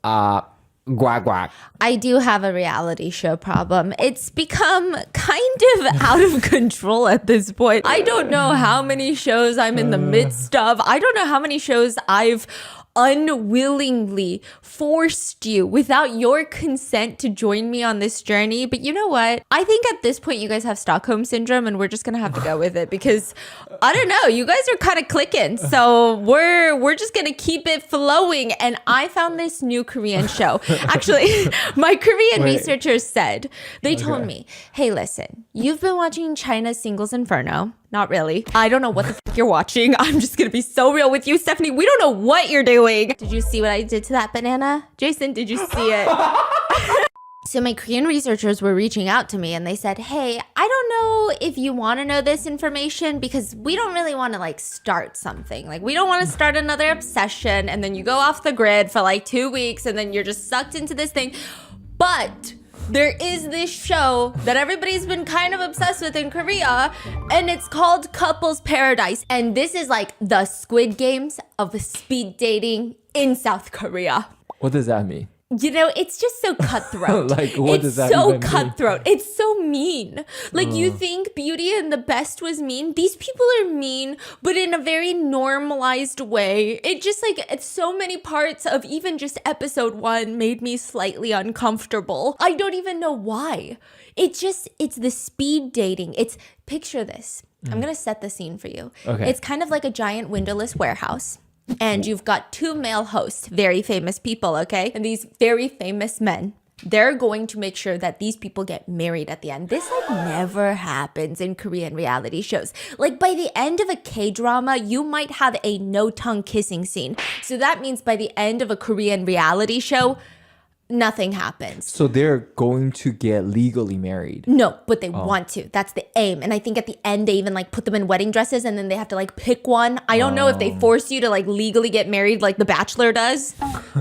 Guac guac. I do have a reality show problem. It's become kind of out of control at this point. I don't know how many shows I'm in the midst of. I don't know how many shows I've unwillingly forced you without your consent to join me on this journey. But you know what? I think at this point you guys have Stockholm syndrome and we're just gonna have to go with it because I don't know, you guys are kind of clicking. So we're just gonna keep it flowing. And I found this new Korean show. Actually, my Korean researchers said, they told me, hey, listen, you've been watching China's Singles Inferno. Not really. I don't know what the fuck you're watching. I'm just gonna be so real with you, Stephanie. We don't know what you're doing. Did you see what I did to that banana? Jason, did you see it? So my Korean researchers were reaching out to me and they said, hey, I don't know if you want to know this information because we don't really want to like start something. Like we don't want to start another obsession and then you go off the grid for like 2 weeks and then you're just sucked into this thing. But there is this show that everybody's been kind of obsessed with in Korea, and it's called Couples Paradise. And this is like the Squid Games of speed dating in South Korea. What does that mean? You know, it's just so cutthroat. Like, what does that It's so even cutthroat. It's so mean. Like, you think Beauty and the Best was mean? These people are mean, but in a very normalized way. It just, like, it's so many parts of even just episode 1 made me slightly uncomfortable. I don't even know why. It's the speed dating. Picture this. I'm going to set the scene for you. Okay. It's kind of like a giant windowless warehouse. And you've got 2 male hosts, very famous people, okay? And these very famous men, they're going to make sure that these people get married at the end. This like never happens in Korean reality shows. Like by the end of a K-drama, you might have a no-tongue kissing scene. So that means by the end of a Korean reality show, nothing happens. So they're going to get legally married. No, but they want to. That's the aim. And I think at the end, they even like put them in wedding dresses and then they have to like pick one. I don't know if they force you to like legally get married like The Bachelor does.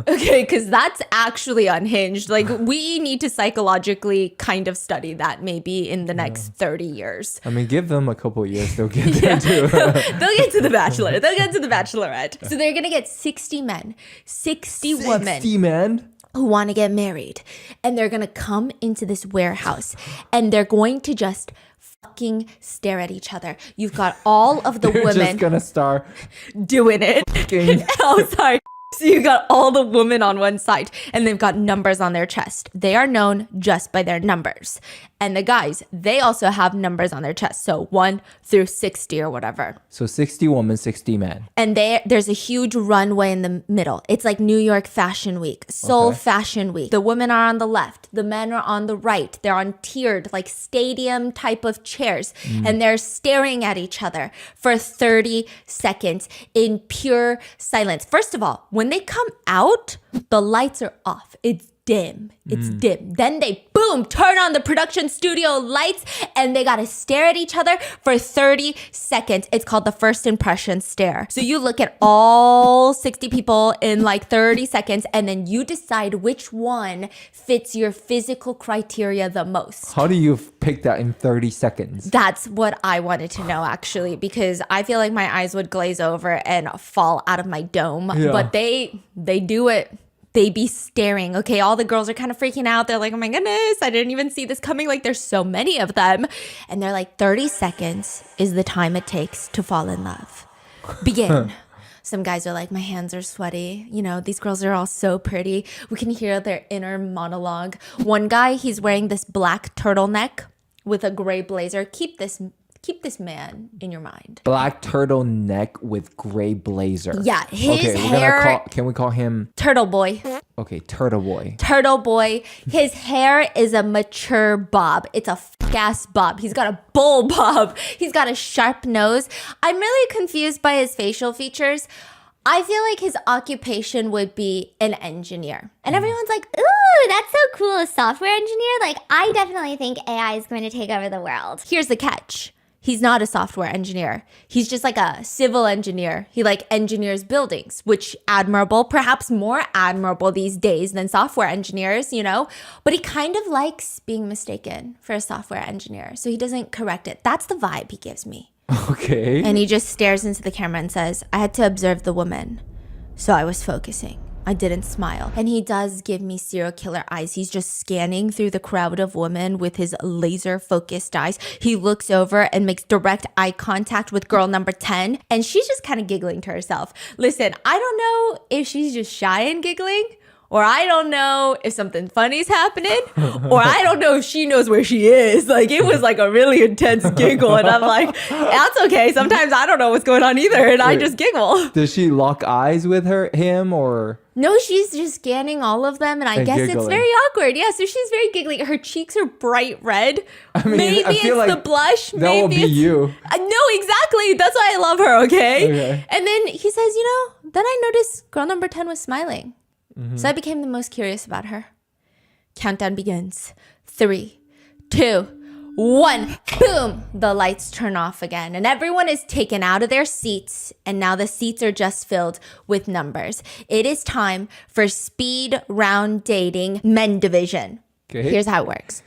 Okay, because that's actually unhinged. Like we need to psychologically kind of study that maybe in the next 30 years. I mean, give them a couple of years, they'll get there too. They'll get to The Bachelor. They'll get to The Bachelorette. So they're going to get 60 men, 60 women. 60 men? Who want to get married, and they're gonna come into this warehouse and they're going to just fucking stare at each other. You've got all of the They're women just gonna start doing it. Oh, sorry. So you got all the women on one side and they've got numbers on their chest. They are known just by their numbers. And the guys, they also have numbers on their chest. So 1 through 60 or whatever. So 60 women, 60 men. And there's a huge runway in the middle. It's like New York Fashion Week, Seoul Fashion Week. The women are on the left. The men are on the right. They're on tiered, like stadium type of chairs. And they're staring at each other for 30 seconds in pure silence. First of all, when they come out, the lights are off. It's dim. It's dim. Then they, boom, turn on the production studio lights and they got to stare at each other for 30 seconds. It's called the first impression stare. So you look at all 60 people in like 30 seconds and then you decide which one fits your physical criteria the most. How do you pick that in 30 seconds? That's what I wanted to know actually, because I feel like my eyes would glaze over and fall out of my dome. Yeah. But they do it. They be staring. Okay, all the girls are kind of freaking out. They're like, oh my goodness, I didn't even see this coming. Like there's so many of them. And they're like, 30 seconds is the time it takes to fall in love. Begin. Some guys are like, my hands are sweaty. You know, these girls are all so pretty. We can hear their inner monologue. One guy, he's wearing this black turtleneck with a gray blazer. Keep this man in your mind. Black turtleneck with gray blazer. Yeah, his okay, hair. Can we call him? Turtle boy. Okay, Turtle Boy. Turtle boy. His hair is a mature bob. It's a f***ass bob. He's got a bull bob. He's got a sharp nose. I'm really confused by his facial features. I feel like his occupation would be an engineer. And everyone's like, Ooh, that's so cool. A software engineer? Like, I definitely think AI is going to take over the world. here's the catch. He's not a software engineer. He's just like a civil engineer. He like engineers buildings, which admirable, perhaps more admirable these days than software engineers, you know? But he kind of likes being mistaken for a software engineer. So he doesn't correct it. That's the vibe he gives me. Okay. And he just stares into the camera and says, I had to observe the woman. So I was focusing. I didn't smile. And he does give me serial killer eyes. He's just scanning through the crowd of women with his laser focused eyes. He looks over and makes direct eye contact with girl number 10. And she's just kind of giggling to herself. Listen, I don't know if she's just shy and giggling, or I don't know if something funny's happening, or I don't know if she knows where she is. Like, it was like a really intense giggle. And I'm like, that's okay. Sometimes I don't know what's going on either. And I just giggle. Does she lock eyes with him or? No, she's just scanning all of them. And I guess giggling. it's very awkward. Yeah, so she's very giggly. Her cheeks are bright red. I mean, maybe I feel it's like the blush. that Maybe will be it's... you. No, exactly. That's why I love her, okay? Okay. And then he says, then I noticed girl number 10 was smiling. So I became the most curious about her. Countdown begins. 3, 2, 1. Boom! The lights turn off again and everyone is taken out of their seats, and now the seats are just filled with numbers. It is time for speed round dating men division. Okay. Here's how it works.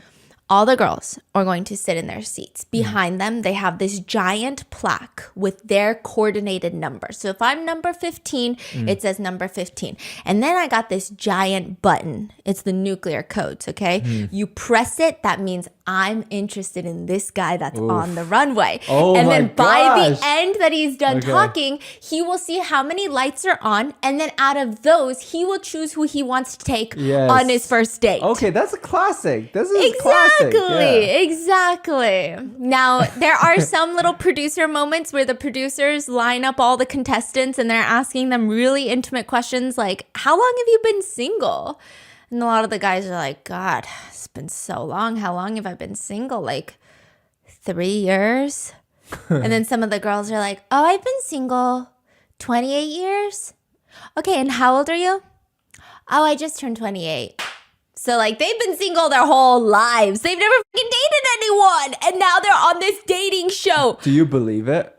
All the girls are going to sit in their seats. Behind them, they have this giant plaque with their coordinated numbers. So if I'm number 15, it says number 15. And then I got this giant button. It's the nuclear codes, okay? You press it, that means I'm interested in this guy that's on the runway. Oh and my then by gosh. the end that he's done Okay. talking, he will see how many lights are on. And then out of those, he will choose who he wants to take Yes. on his first date. Okay, that's a classic. This is Exactly, classic. Yeah. exactly. Now, there are some little producer moments where the producers line up all the contestants and they're asking them really intimate questions like, how long have you been single? And a lot of the guys are like, God, it's been so long. How long have I been single? Like 3 years? And then some of the girls are like, oh, I've been single 28 years. Okay, and how old are you? Oh, I just turned 28. So, like, they've been single their whole lives. They've never fucking dated anyone. And now they're on this dating show. Do you believe it?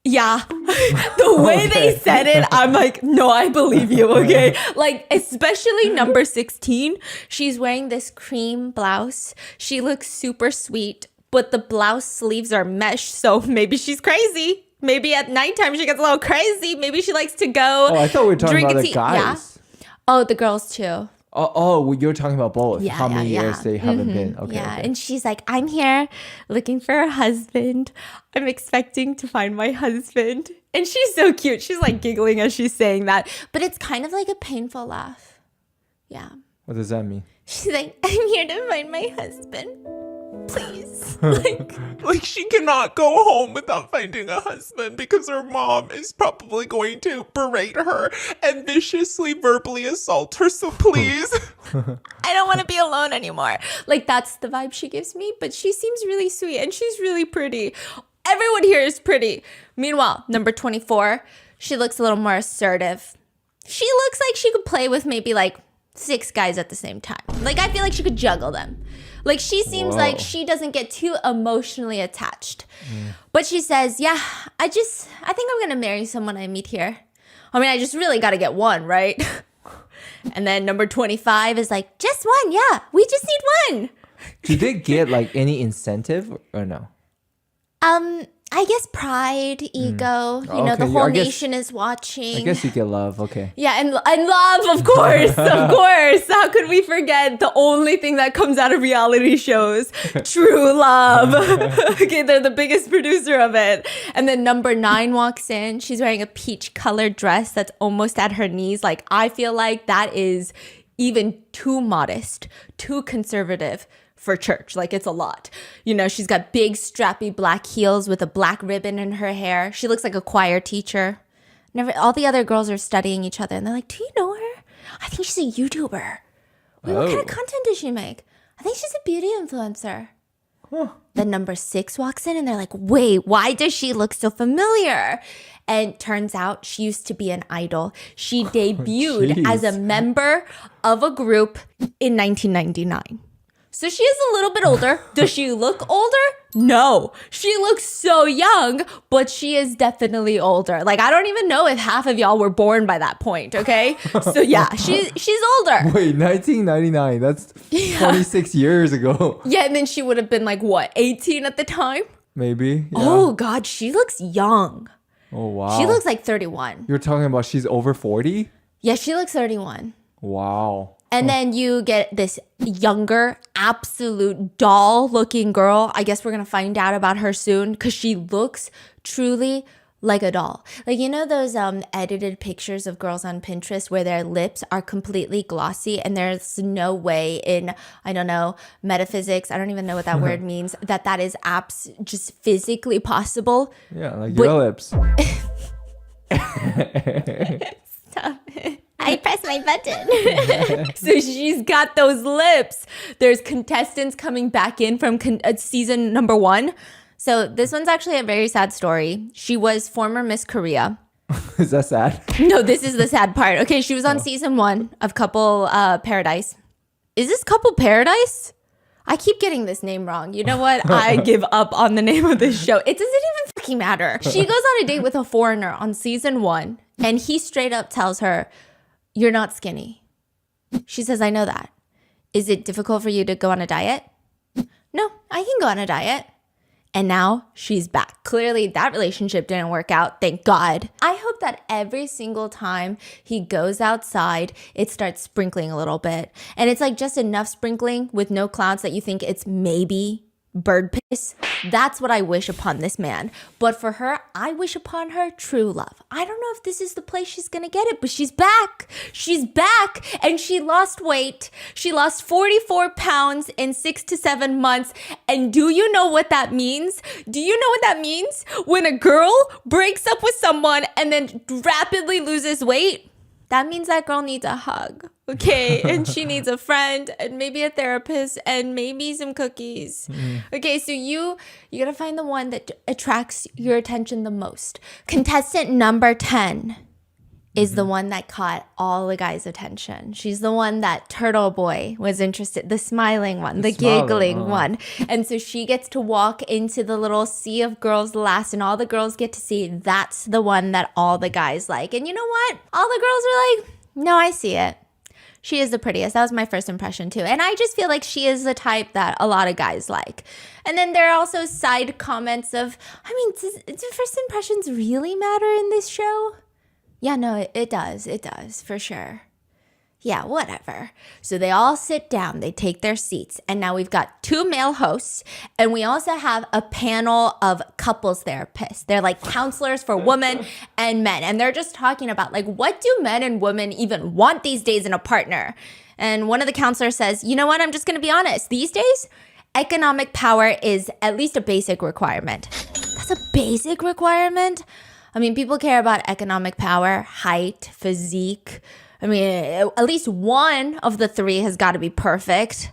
Yeah. The way they said it, I'm like, no, I believe you, okay? Like, especially number 16. She's wearing this cream blouse. She looks super sweet, but the blouse sleeves are mesh, so maybe she's crazy. Maybe at nighttime she gets a little crazy. Maybe she likes to go Oh, I thought we were talking drink about a the tea. guys. Yeah. Oh, the girls too. Oh, you're talking about both. Yeah, How many yeah, years yeah. they haven't been. Okay. Yeah, okay. and she's like, I'm here looking for a husband. I'm expecting to find my husband. And she's so cute. She's like giggling as she's saying that. But it's kind of like a painful laugh. Yeah. What does that mean? She's like, I'm here to find my husband. Please. Like, she cannot go home without finding a husband because her mom is probably going to berate her and viciously verbally assault her. So please. I don't want to be alone anymore. Like, that's the vibe she gives me. But she seems really sweet and she's really pretty. Everyone here is pretty. Meanwhile, number 24, she looks a little more assertive. She looks like she could play with maybe like 6 guys at the same time. Like, I feel like she could juggle them. Like, she seems like she doesn't get too emotionally attached. But she says, yeah, I think I'm going to marry someone I meet here. I mean, I just really got to get one, right? And then number 25 is like, just one, yeah. We just need one. Do they get like any incentive or no? I guess pride, ego, you know, Okay, the whole I guess- nation is watching. I guess you get love. Okay. Yeah, and love, of course, of course. How could we forget the only thing that comes out of reality shows? True love. Okay, they're the biggest producer of it. And then number 9 walks in. She's wearing a peach colored dress that's almost at her knees. Like, I feel like that is even too modest, too conservative for church. Like, it's a lot. You know, she's got big strappy black heels with a black ribbon in her hair. She looks like a choir teacher. All the other girls are studying each other and they're like, do you know her? I think she's a YouTuber. Wait, what kind of content does she make? I think she's a beauty influencer. Then number 6 walks in and they're like, wait, why does she look so familiar? And turns out she used to be an idol. She debuted as a member of a group in 1999. So she is a little bit older. Does she look older? No. She looks so young, but she is definitely older. Like, I don't even know if half of y'all were born by that point, okay? So yeah, she's older. Wait, 1999. That's 26 years ago. Yeah, and then she would have been like, what, 18 at the time? Maybe. Yeah. Oh, God, she looks young. Oh, wow. She looks like 31. You're talking about she's over 40? Yeah, she looks 31. Wow. And then you get this younger, absolute doll looking girl. I guess we're going to find out about her soon because she looks truly like a doll. Like, you know those edited pictures of girls on Pinterest where their lips are completely glossy and there's no way in, I don't know, metaphysics, I don't even know what that word means, that is just physically possible. Yeah, like your lips. Stop it. I pressed my button. So she's got those lips. There's contestants coming back in from season number 1. So this one's actually a very sad story. She was former Miss Korea. Is that sad? No, this is the sad part. Okay, she was on season 1 of Couple Paradise. Is this Couple Paradise? I keep getting this name wrong. You know what? I give up on the name of this show. It doesn't even fucking matter. She goes on a date with a foreigner on season 1, and he straight up tells her, "You're not skinny." She says, "I know that. Is it difficult for you to go on a diet?" "No, I can go on a diet." And now she's back. Clearly that relationship didn't work out. Thank God. I hope that every single time he goes outside, it starts sprinkling a little bit. And it's like just enough sprinkling with no clouds that you think it's maybe bird piss. That's what I wish upon this man. But for her, I wish upon her true love. I don't know if this is the place she's gonna get it, but she's back. She's back, and she lost weight. She lost 44 pounds in 6 to 7 months. And do you know what that means? Do you know what that means? When a girl breaks up with someone and then rapidly loses weight, that means that girl needs a hug, okay? And she needs a friend and maybe a therapist and maybe some cookies. Okay, so you gotta find the one that attracts your attention the most. Contestant number 10 is the one that caught all the guys' attention. She's the one that Turtle Boy was interested, the smiling one, the giggling one. And so she gets to walk into the little sea of girls last, and all the girls get to see that's the one that all the guys like. And you know what? All the girls are like, no, I see it. She is the prettiest. That was my first impression too. And I just feel like she is the type that a lot of guys like. And then there are also side comments of, I mean, do first impressions really matter in this show? Yeah, no, it does. It does, for sure. Yeah, whatever. So they all sit down, they take their seats, and now we've got 2 male hosts, and we also have a panel of couples therapists. They're like counselors for women and men, and they're just talking about like, what do men and women even want these days in a partner? And one of the counselors says, you know what, I'm just gonna be honest. These days, economic power is at least a basic requirement. That's a basic requirement? I mean, people care about economic power, height, physique. I mean, at least one of the 3 has got to be perfect.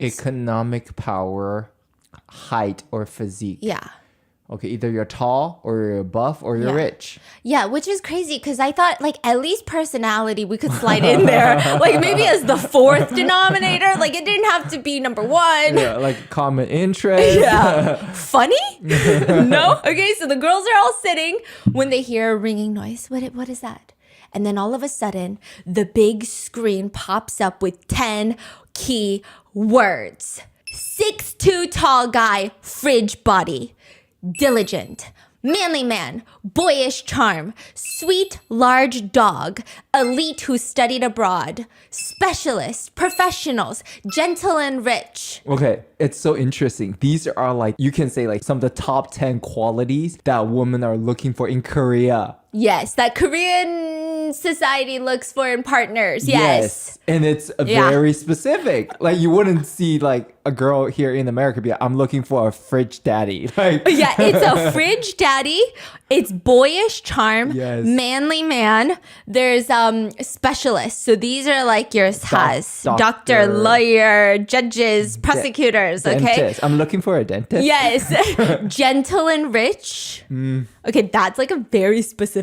Economic power, height, or physique. Yeah. Okay, either you're tall or you're buff or you're rich. Yeah, which is crazy because I thought like at least personality we could slide in there. Like maybe as the 4th denominator. Like it didn't have to be number 1. Yeah, like common interest. Yeah. Funny? No? Okay, so the girls are all sitting when they hear a ringing noise. What is that? And then all of a sudden, the big screen pops up with 10 key words. 6'2" tall guy, fridge body. Diligent, manly man, boyish charm, sweet large dog, elite who studied abroad, specialist, professionals, gentle and rich. Okay, it's so interesting. These are like, you can say like some of the top 10 qualities that women are looking for in Korea. Yes, that Korean society looks for in partners. Yes. And it's very specific. Like you wouldn't see like a girl here in America be like, I'm looking for a fridge daddy. Like yeah, it's a fridge daddy. It's boyish charm, manly man. There's specialists. So these are like your doctor, lawyer, judges, prosecutors, dentist. Okay? I'm looking for a dentist. Yes. Gentle and rich. Okay, that's like a very specific,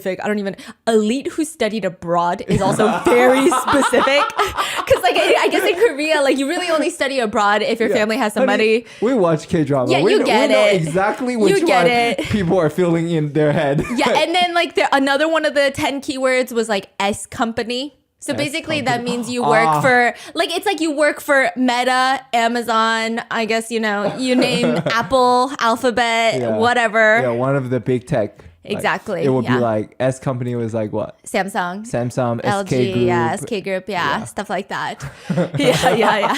elite who studied abroad is also very specific. Because like, I guess in Korea, like you really only study abroad if your family has some money. We watch K-drama. Yeah, we get know it. exactly which one people are feeling in their head. Yeah, and then like another one of the 10 keywords was like S company. So basically that means you work for, like, it's like you work for Meta, Amazon, I guess, you name Apple, Alphabet, whatever. Yeah, one of the big tech. Exactly, It would yeah. be like S company was like what? Samsung, Samsung, LG, SK Group. yeah, SK Group, yeah, stuff like that. Yeah.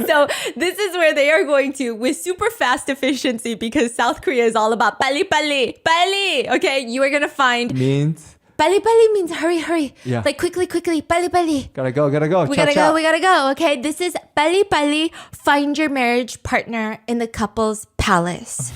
So this is where they are going to with super fast efficiency because South Korea is all about pali pali pali. Okay, you are gonna find Means pali pali means hurry hurry, Yeah. like quickly pali pali. gotta go. We gotta go, we gotta go. Okay, this is pali pali. Find your marriage partner in the couple's palace.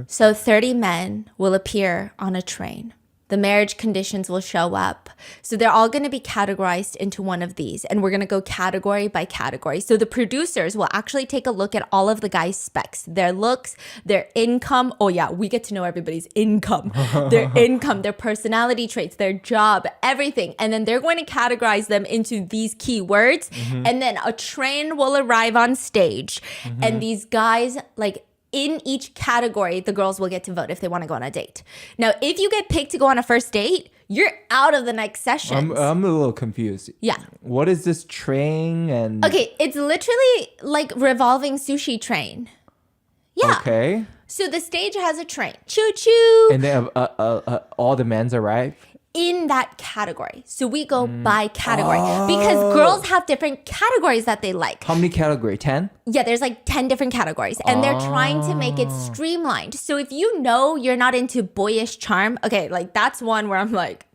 So 30 men will appear on a train. The marriage conditions will show up. So they're all going to be categorized into one of these. And we're going to go category by category. So the producers will actually take a look at all of the guys' specs, their looks, their income. Oh, yeah, we get to know everybody's income, their personality traits, their job, everything. And then they're going to categorize them into these keywords. And then a train will arrive on stage. And these guys, like, in each category, the girls will get to vote if they want to go on a date. Now, if you get picked to go on a first date, you're out of the next session. I'm a little confused. Yeah. What is this train and? Okay, it's literally like revolving sushi train. Yeah. Okay. So the stage has a train. Choo choo. And then all the men's arrive. In that category. So we go by category because girls have different categories that they like. How many category? 10? Yeah, there's like 10 different categories and they're trying to make it streamlined. So if you know you're not into boyish charm, okay, like that's one where I'm like,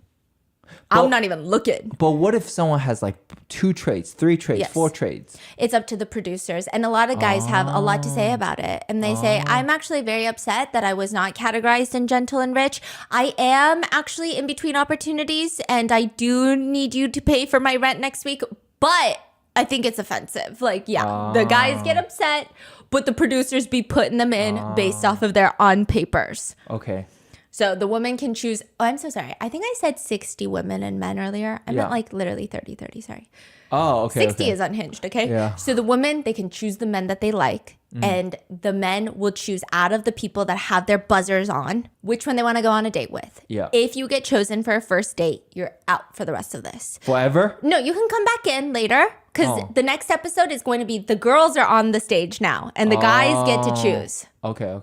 I'm not even looking. But what if someone has like 2 trades, 3 trades, Yes. 4 trades? It's up to the producers. And a lot of guys have a lot to say about it. And they say, I'm actually very upset that I was not categorized in gentle and rich. I am actually in between opportunities and I do need you to pay for my rent next week. But I think it's offensive. Like, yeah, the guys get upset, but the producers be putting them in based off of their on papers. Okay. So the woman can choose. Oh, I'm so sorry. I think I said 60 women and men earlier. I meant like literally 30, sorry. Oh, okay. 60 okay. is unhinged, okay? Yeah. So the women, they can choose the men that they like. And the men will choose out of the people that have their buzzers on which one they want to go on a date with. Yeah. If you get chosen for a first date, you're out for the rest of this. Forever? No, you can come back in later because the next episode is going to be the girls are on the stage now and the guys get to choose. Okay.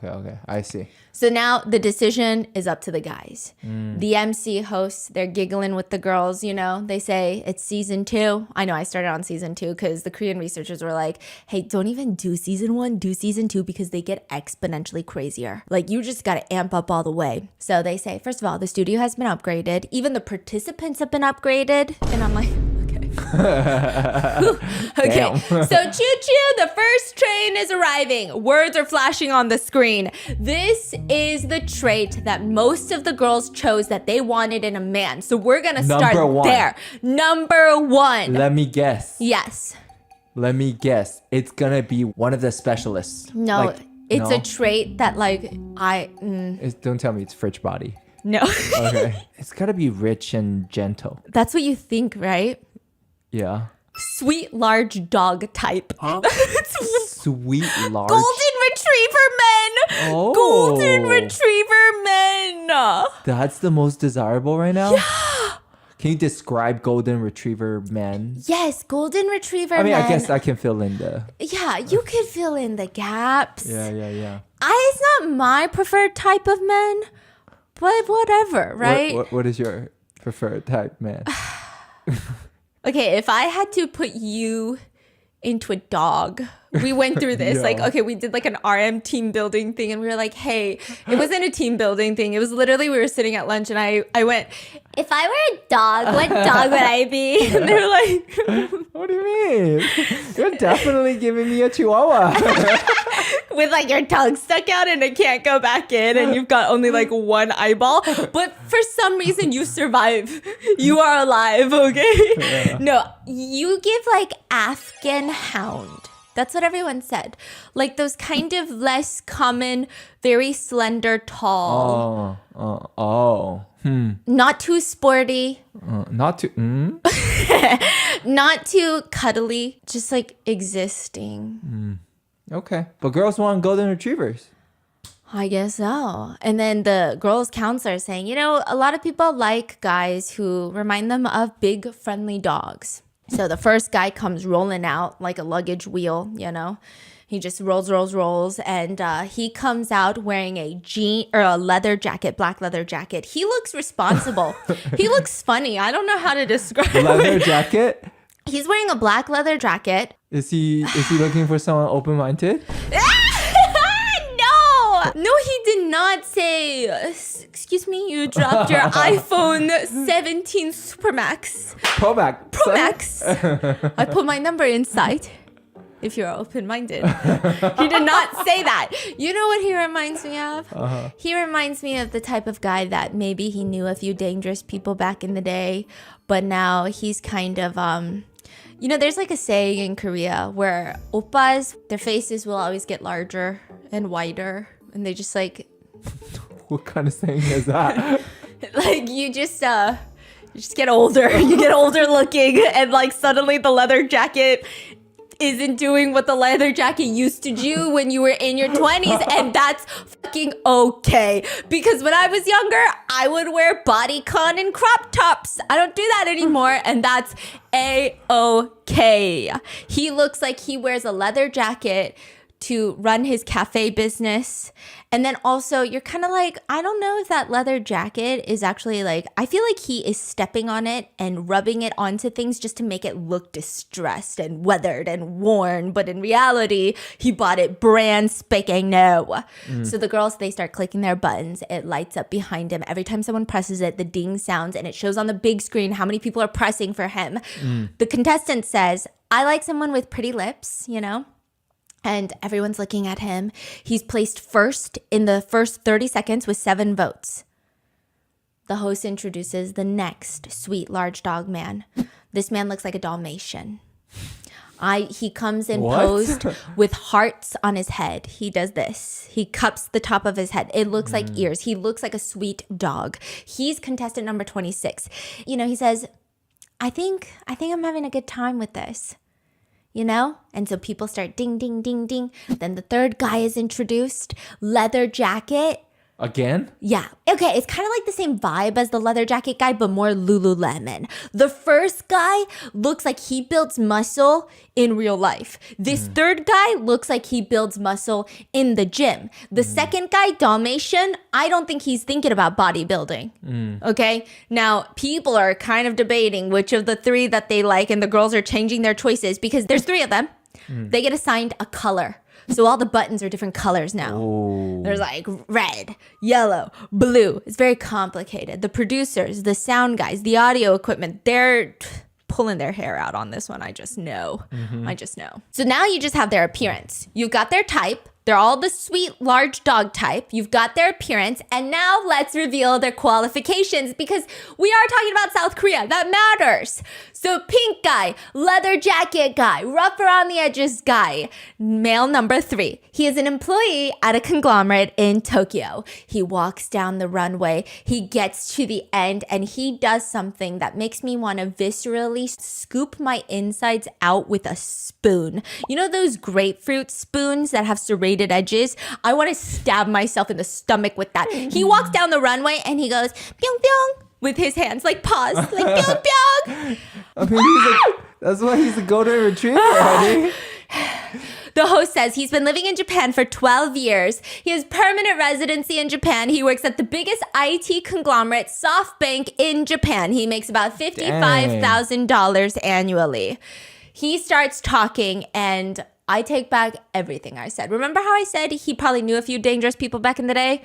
I see. So now the decision is up to the guys. The MC hosts, they're giggling with the girls, you know. They say it's season 2. I know I started on season 2 because the Korean researchers were like, hey, don't even do season 1, do season 2 because they get exponentially crazier. Like you just got to amp up all the way. So they say, first of all, the studio has been upgraded. Even the participants have been upgraded. And I'm like, okay. So choo-choo, the first train is arriving. Words are flashing on the screen. This is the trait that most of the girls chose that they wanted in a man. So we're going to start Number 1. there. Number 1. Let me guess. Yes. Let me guess. It's gonna be one of the specialists. No, Like, it's no? a trait that like Don't tell me it's fridge body. no. Okay. It's gotta be rich and gentle. That's what you think, right? Yeah. Sweet large dog type. Sweet large. Golden retriever men. Oh. Golden retriever men. That's the most desirable right now? Yeah. Can you describe golden retriever men? Yes, golden retriever I mean, men. I guess I can fill in the... Yeah, you could fill in the gaps. Yeah. It's not my preferred type of men, but whatever, right? What is your preferred type, man? Okay, if I had to put you into a dog, we went through this. Yeah. Like, okay, we did like an RM team building thing and we were like, hey, it wasn't a team building thing. It was literally, we were sitting at lunch and I went, If I were a dog, what dog would I be? and they were like, What do you mean? You're definitely giving me a chihuahua. with like your tongue stuck out and it can't go back in and you've got only like one eyeball. But for some reason you survive. You are alive, okay? Yeah. No, you give like Afghan hound. That's what everyone said. Like those kind of less common, very slender, tall. Not too sporty. Not too... Not too cuddly. Just like existing. Okay. But girls want golden retrievers. I guess so. And then the girls' counselor is saying, you know, a lot of people like guys who remind them of big, friendly dogs. So the first guy comes rolling out like a luggage wheel, you know. He just rolls, and he comes out wearing a jean or a leather jacket, black leather jacket. He looks responsible. He looks funny. I don't know how to describe Leather it. jacket? He's wearing a black leather jacket. Is he looking for someone open-minded? No, he did not say, excuse me, you dropped your iPhone 17 Super Max. Pro Max. I put my number inside. If you're open-minded. He did not say that. You know what he reminds me of? He reminds me of the type of guy that maybe he knew a few dangerous people back in the day, but now he's kind of, you know, there's like a saying in Korea where oppas, their faces will always get larger and wider, and they just like... What kind of saying is that? Like you just get older. You get older looking, and like suddenly the leather jacket isn't doing what the leather jacket used to do when you were in your 20s, and that's fucking okay. Because when I was younger, I would wear bodycon and crop tops. I don't do that anymore, and that's a-okay. He looks like he wears a leather jacket to run his cafe business. And then also you're kind of like, I don't know if that leather jacket is actually like, I feel like he is stepping on it and rubbing it onto things just to make it look distressed and weathered and worn. But in reality, he bought it brand spanking new. So the girls, they start clicking their buttons. It lights up behind him. Every time someone presses it, the ding sounds and it shows on the big screen how many people are pressing for him. The contestant says, I like someone with pretty lips, you know? And everyone's looking at him. He's placed first in the first 30 seconds with 7 votes. The host introduces the next sweet large dog man. This man looks like a Dalmatian. He comes in posed with hearts on his head. He does this. He cups the top of his head. It looks like ears. He looks like a sweet dog. He's contestant number 26. You know, he says, I think I'm having a good time with this. You know? And so people start ding, ding, ding, ding. Then the third guy is introduced. Leather jacket. Again? Yeah. Okay, it's kind of like the same vibe as the leather jacket guy, but more Lululemon. The first guy looks like he builds muscle in real life. This third guy looks like he builds muscle in the gym. The second guy, Dalmatian, I don't think he's thinking about bodybuilding. Okay? Now, people are kind of debating which of the 3 that they like, and the girls are changing their choices because there's 3 of them. They get assigned a color. So all the buttons are different colors now. Ooh. There's like red, yellow, blue. It's very complicated. The producers, the sound guys, the audio equipment, they're pulling their hair out on this one. I just know. I just know. So now you just have their appearance. You've got their type. They're all the sweet large dog type. You've got their appearance. And now let's reveal their qualifications because we are talking about South Korea. That matters. So pink guy, leather jacket guy, rough around the edges guy, male number 3. He is an employee at a conglomerate in Tokyo. He walks down the runway. He gets to the end and he does something that makes me want to viscerally scoop my insides out with a spoon. You know those grapefruit spoons that have serrated edges? I want to stab myself in the stomach with that. He walks down the runway and he goes, pyong pyong, with his hands, like paws, like pyong pyong. I mean, that's why he's a golden retriever, honey. The host says he's been living in Japan for 12 years. He has permanent residency in Japan. He works at the biggest IT conglomerate, SoftBank, in Japan. He makes about $55,000 annually. He starts talking and I take back everything I said. Remember how I said he probably knew a few dangerous people back in the day?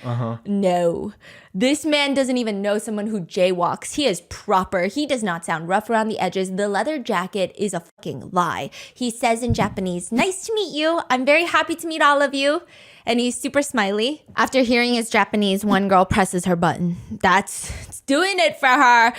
No. This man doesn't even know someone who jaywalks. He is proper. He does not sound rough around the edges. The leather jacket is a fucking lie. He says in Japanese, "Nice to meet you. I'm very happy to meet all of you." And he's super smiley. After hearing his Japanese, one girl presses her button. That's doing it for her.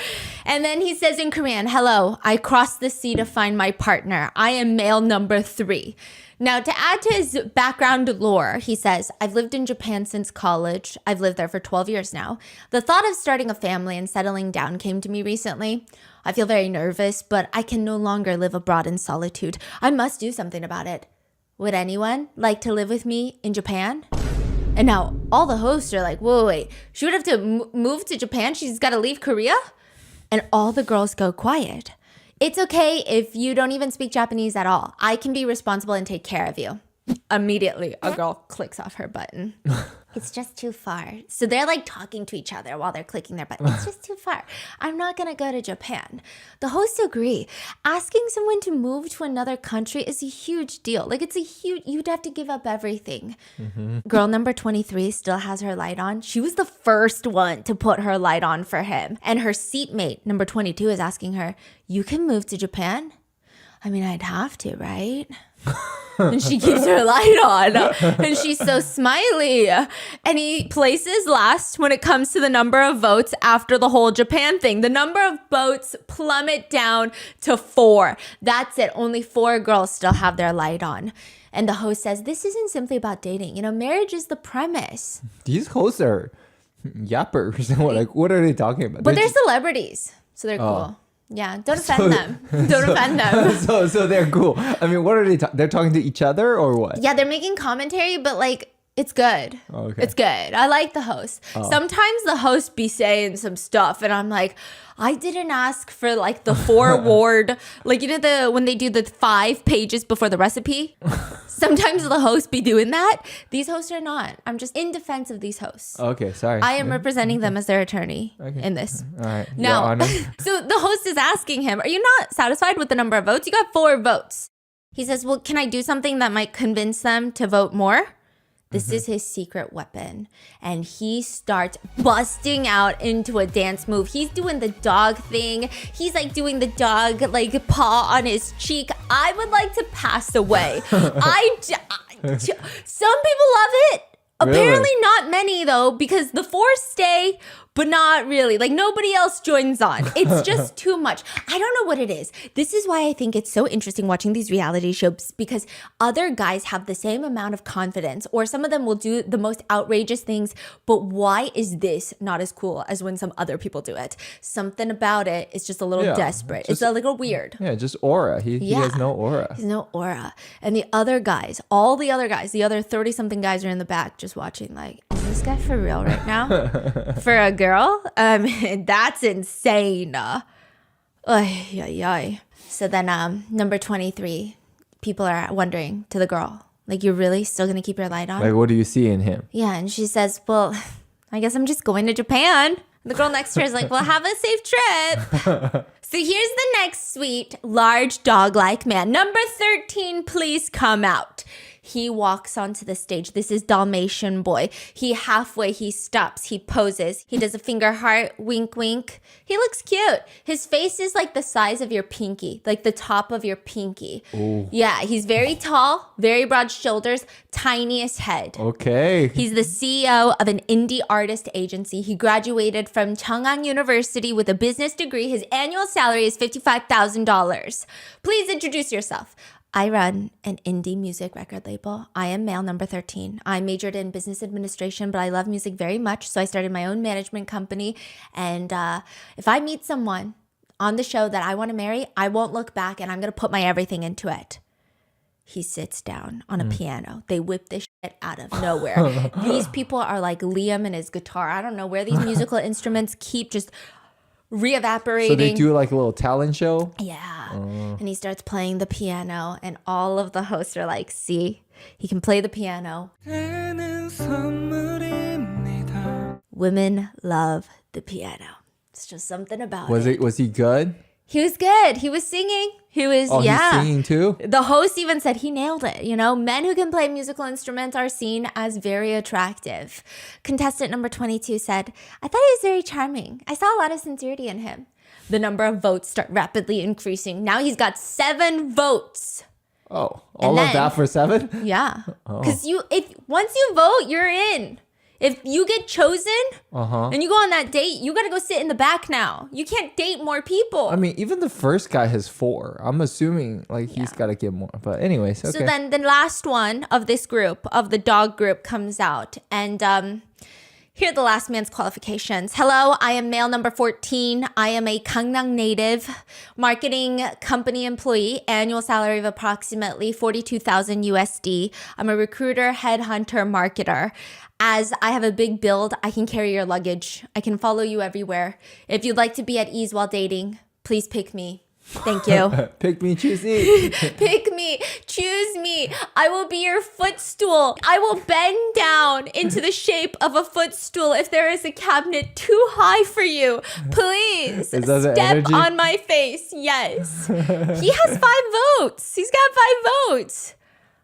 And then he says in Korean, "Hello, I crossed the sea to find my partner. I am male number 3. Now, to add to his background lore, he says, I've lived in Japan since college. I've lived there for 12 years now. The thought of starting a family and settling down came to me recently. I feel very nervous, but I can no longer live abroad in solitude. I must do something about it. Would anyone like to live with me in Japan?" And now all the hosts are like, whoa, wait. She would have to move to Japan? She's got to leave Korea? And all the girls go quiet. It's okay if you don't even speak Japanese at all. I can be responsible and take care of you. Immediately, a girl clicks off her button. It's just too far. So they're like talking to each other while they're clicking their button. It's just too far. I'm not going to go to Japan. The hosts agree. Asking someone to move to another country is a huge deal. Like it's a huge, you'd have to give up everything. Girl number 23 still has her light on. She was the first one to put her light on for him. And her seatmate, number 22, is asking her, you can move to Japan? I mean, I'd have to, right? And she keeps her light on. And she's so smiley. And he places last when it comes to the number of votes after the whole Japan thing. The number of votes plummet down to 4. That's it. Only 4 girls still have their light on. And the host says, this isn't simply about dating. You know, marriage is the premise. These hosts are yappers. Like, what are they talking about? But they're celebrities. So they're cool. Yeah, don't offend them. Don't offend them. So they're cool. I mean, what are they? They're talking to each other or what? Yeah, they're making commentary, but like it's good. Okay. It's good. I like the host. Sometimes the host be saying some stuff, and I'm like, I didn't ask for like the foreword, like you know when they do the 5 pages before the recipe. Sometimes the hosts be doing that. These hosts are not. I'm just in defense of these hosts. Okay, sorry. I am representing them as their attorney in this. All right. Now, Your Honor. so the host is asking him, are you not satisfied with the number of votes? You got 4 votes. He says, well, can I do something that might convince them to vote more? This is his secret weapon. And he starts busting out into a dance move. He's doing the dog thing. He's like doing the dog like paw on his cheek. I would like to pass away. Some people love it. Apparently Really? not many though, because the 4 stay, but not really. Like nobody else joins on. It's just too much. I don't know what it is. This is why I think it's so interesting watching these reality shows, because other guys have the same amount of confidence, or some of them will do the most outrageous things. But why is this not as cool as when some other people do it? Something about it is just a little Yeah, desperate. just- It's a little weird. Yeah, just aura. He has no aura. There's no aura. And the other guys, all the other guys, the other 30-something guys are in the back just watching like, is this guy for real right now? For a girl? That's insane. Ay, ay, ay. So then number 23, people are wondering to the girl, like, you're really still going to keep your light on? Like, what do you see in him? Yeah, and she says, well, I guess I'm just going to Japan. The girl next to her is like, well, have a safe trip. So here's the next sweet, large dog-like man. Number 13, please come out. He walks onto the stage. This is Dalmatian boy. He stops, he poses. He does a finger heart, wink, wink. He looks cute. His face is like the size of your pinky, like the top of your pinky. Ooh. Yeah, he's very tall, very broad shoulders, tiniest head. Okay. He's the CEO of an indie artist agency. He graduated from Chungang University with a business degree. His annual salary is $55,000. Please introduce yourself. I run an indie music record label. I am male number 13. I majored in business administration, but I love music very much. So I started my own management company. And if I meet someone on the show that I want to marry, I won't look back and I'm going to put my everything into it. He sits down on a piano. They whip this shit out of nowhere. These people are like Liam and his guitar. I don't know where these musical instruments keep just re-evaporating. So they do like a little talent show? Yeah. And he starts playing the piano, and all of the hosts are like, see, he can play the piano. Women love the piano. It's just something about it. Was he good? He was good. He was singing. He was, Oh, yeah. he's singing too? The host even said he nailed it. You know, men who can play musical instruments are seen as very attractive. Contestant number 22 said, I thought he was very charming. I saw a lot of sincerity in him. The number of votes start rapidly increasing. Now he's got 7 votes. Oh, all of that for 7? Yeah. Because once you vote, you're in. If you get chosen and you go on that date, you got to go sit in the back now. You can't date more people. I mean, even the first guy has 4. I'm assuming like he's got to get more. But anyways, okay. So then the last one of this group, of the dog group, comes out. And here are the last man's qualifications. Hello, I am male number 14. I am a Gangnam native, marketing company employee, annual salary of approximately 42,000 USD. I'm a recruiter, headhunter, marketer. As I have a big build, I can carry your luggage. I can follow you everywhere. If you'd like to be at ease while dating, please pick me. Thank you. Pick me, choose me. Pick me, choose me. I will be your footstool. I will bend down into the shape of a footstool if there is a cabinet too high for you. Please Is that the step energy? on my face. Yes. He has 5 votes. He's got 5 votes.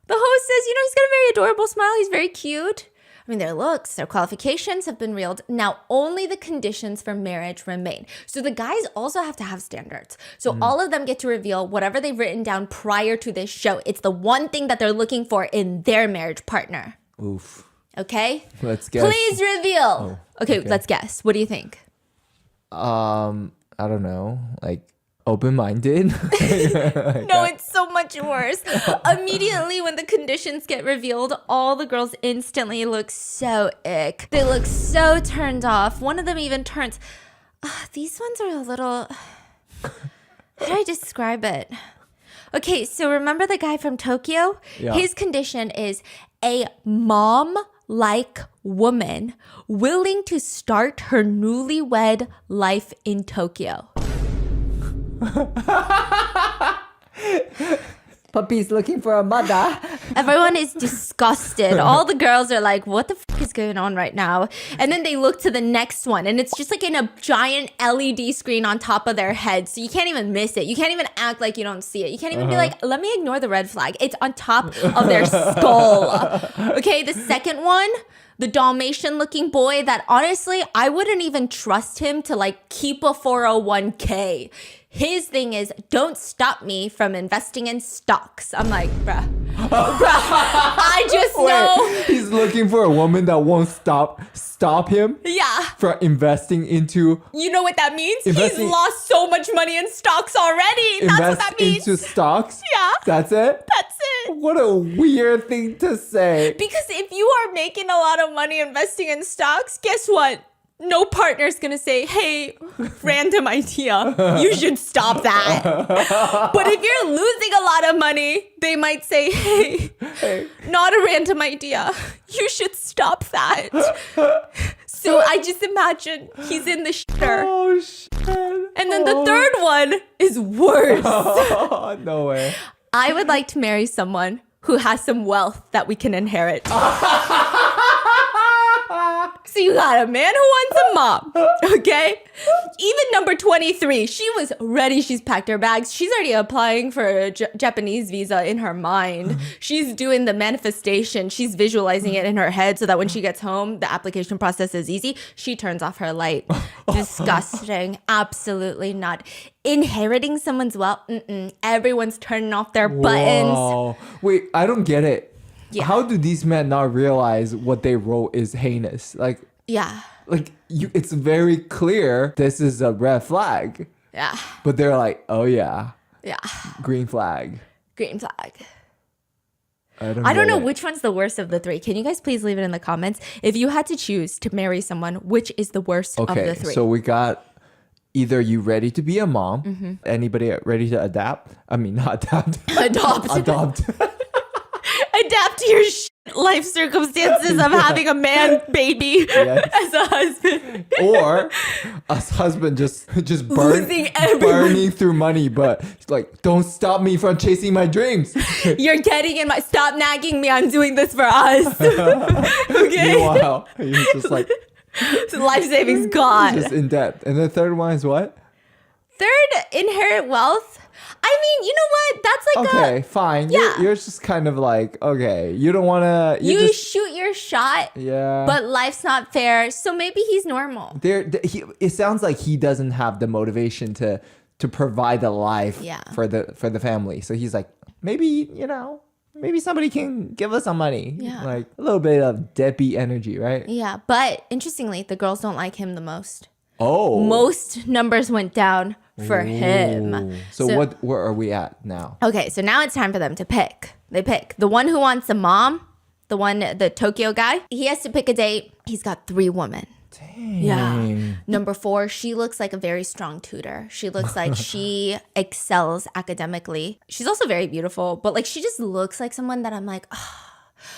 The host says, he's got a very adorable smile. He's very cute. I mean, their looks, their qualifications have been revealed. Now, only the conditions for marriage remain. So the guys also have to have standards. So all of them get to reveal whatever they've written down prior to this show. It's the one thing that they're looking for in their marriage partner. Oof. Okay? Let's guess. Please reveal. Okay, okay. let's guess. What do you think? I don't know. Like open-minded. No, it's so much worse. Immediately when the conditions get revealed, all the girls instantly look so ick. They look so turned off. One of them even turns. These ones are a little. How do I describe it? Okay, so remember the guy from Tokyo? Yeah. His condition is a mom-like woman willing to start her newlywed life in Tokyo. Puppy's looking for a mother. Everyone is disgusted. All the girls are like, what the f is going on right now? And then they look to the next one and it's just like in a giant LED screen on top of their head. So you can't even miss it. You can't even act like you don't see it. You can't even be like, let me ignore the red flag. It's on top of their skull. Okay, the second one, the Dalmatian looking boy that honestly, I wouldn't even trust him to like keep a 401k. His thing is, don't stop me from investing in stocks. I'm like, bruh. I just know. He's looking for a woman that won't stop him Yeah. from investing into You know what that means? Investing- He's lost so much money in stocks already. That's what invest that means. into stocks. Yeah. That's it. That's it. What a weird thing to say. Because if you are making a lot of money investing in stocks, guess what? No partner's gonna say, hey, random idea, you should stop that. But if you're losing a lot of money, they might say, hey, not a random idea, you should stop that. So I just imagine he's in the shitter. Oh shit. And then the third one is worse. Oh, no way. I would like to marry someone who has some wealth that we can inherit. So you got a man who wants a mom, okay? Even number 23, she was ready. She's packed her bags. She's already applying for a Japanese visa in her mind. She's doing the manifestation. She's visualizing it in her head so that when she gets home, the application process is easy. She turns off her light. Disgusting. Absolutely not. Inheriting someone's wealth, everyone's turning off their buttons. Wow. Wait, I don't get it. Yeah. How do these men not realize what they wrote is heinous? Like, Yeah. it's very clear this is a red flag. Yeah. But they're like, oh yeah, Yeah. green flag. Green flag. I don't I don't get know it. which one's the worst of the 3. Can you guys please leave it in the comments? If you had to choose to marry someone, which is the worst of Okay, the 3? so we got either you ready to be a mom, anybody ready to adapt? I mean, not adapt. Adopt. Adopt. Adapt to your life circumstances of having a man baby Yes. as a husband. Or a husband just Losing everyone. burning through money, but like, don't stop me from chasing my dreams. You're getting in my... Stop nagging me. I'm doing this for us. Okay? Meanwhile, you're just like So life savings gone. just in debt. And the third one is what? Third, inherit wealth. I mean, you know what? That's like Okay, fine. yeah. You're just kind of like, okay, you don't want to. you just, shoot your shot, yeah. but life's not fair. So maybe he's normal. It sounds like he doesn't have the motivation to provide a life Yeah. for the family. So he's like, maybe maybe somebody can give us some money. Yeah. Like a little bit of deadbeat energy, right? Yeah, but interestingly, the girls don't like him the most. Oh. Most numbers went down for him. Ooh. So where are we at now? Okay, so now it's time for them to pick. They pick the one who wants a mom, the Tokyo guy. He has to pick a date. He's got 3 women. Dang. Yeah. Number 4, she looks like a very strong tutor. She looks like she excels academically. She's also very beautiful, but like she just looks like someone that I'm like, oh,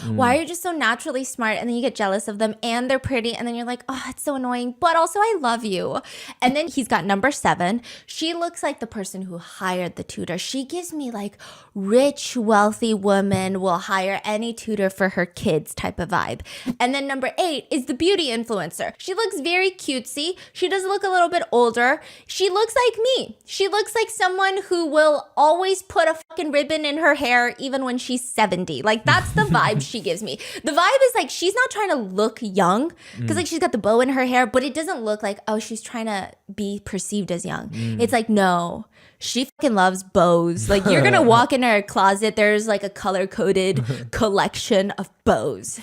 Why are you just so naturally smart and then you get jealous of them and they're pretty and then you're like, oh, it's so annoying, but also I love you. And then he's got number 7. She looks like the person who hired the tutor. She gives me like rich, wealthy woman will hire any tutor for her kids type of vibe. And then number 8 is the beauty influencer. She looks very cutesy. She does look a little bit older. She looks like me. She looks like someone who will always put a fucking ribbon in her hair even when she's 70. Like that's the vibe she gives me. The vibe is like she's not trying to look young because like she's got the bow in her hair, but it doesn't look like, oh, she's trying to be perceived as young. It's like, no, she fucking loves bows. Like you're gonna walk in her closet, there's like a color-coded collection of bows.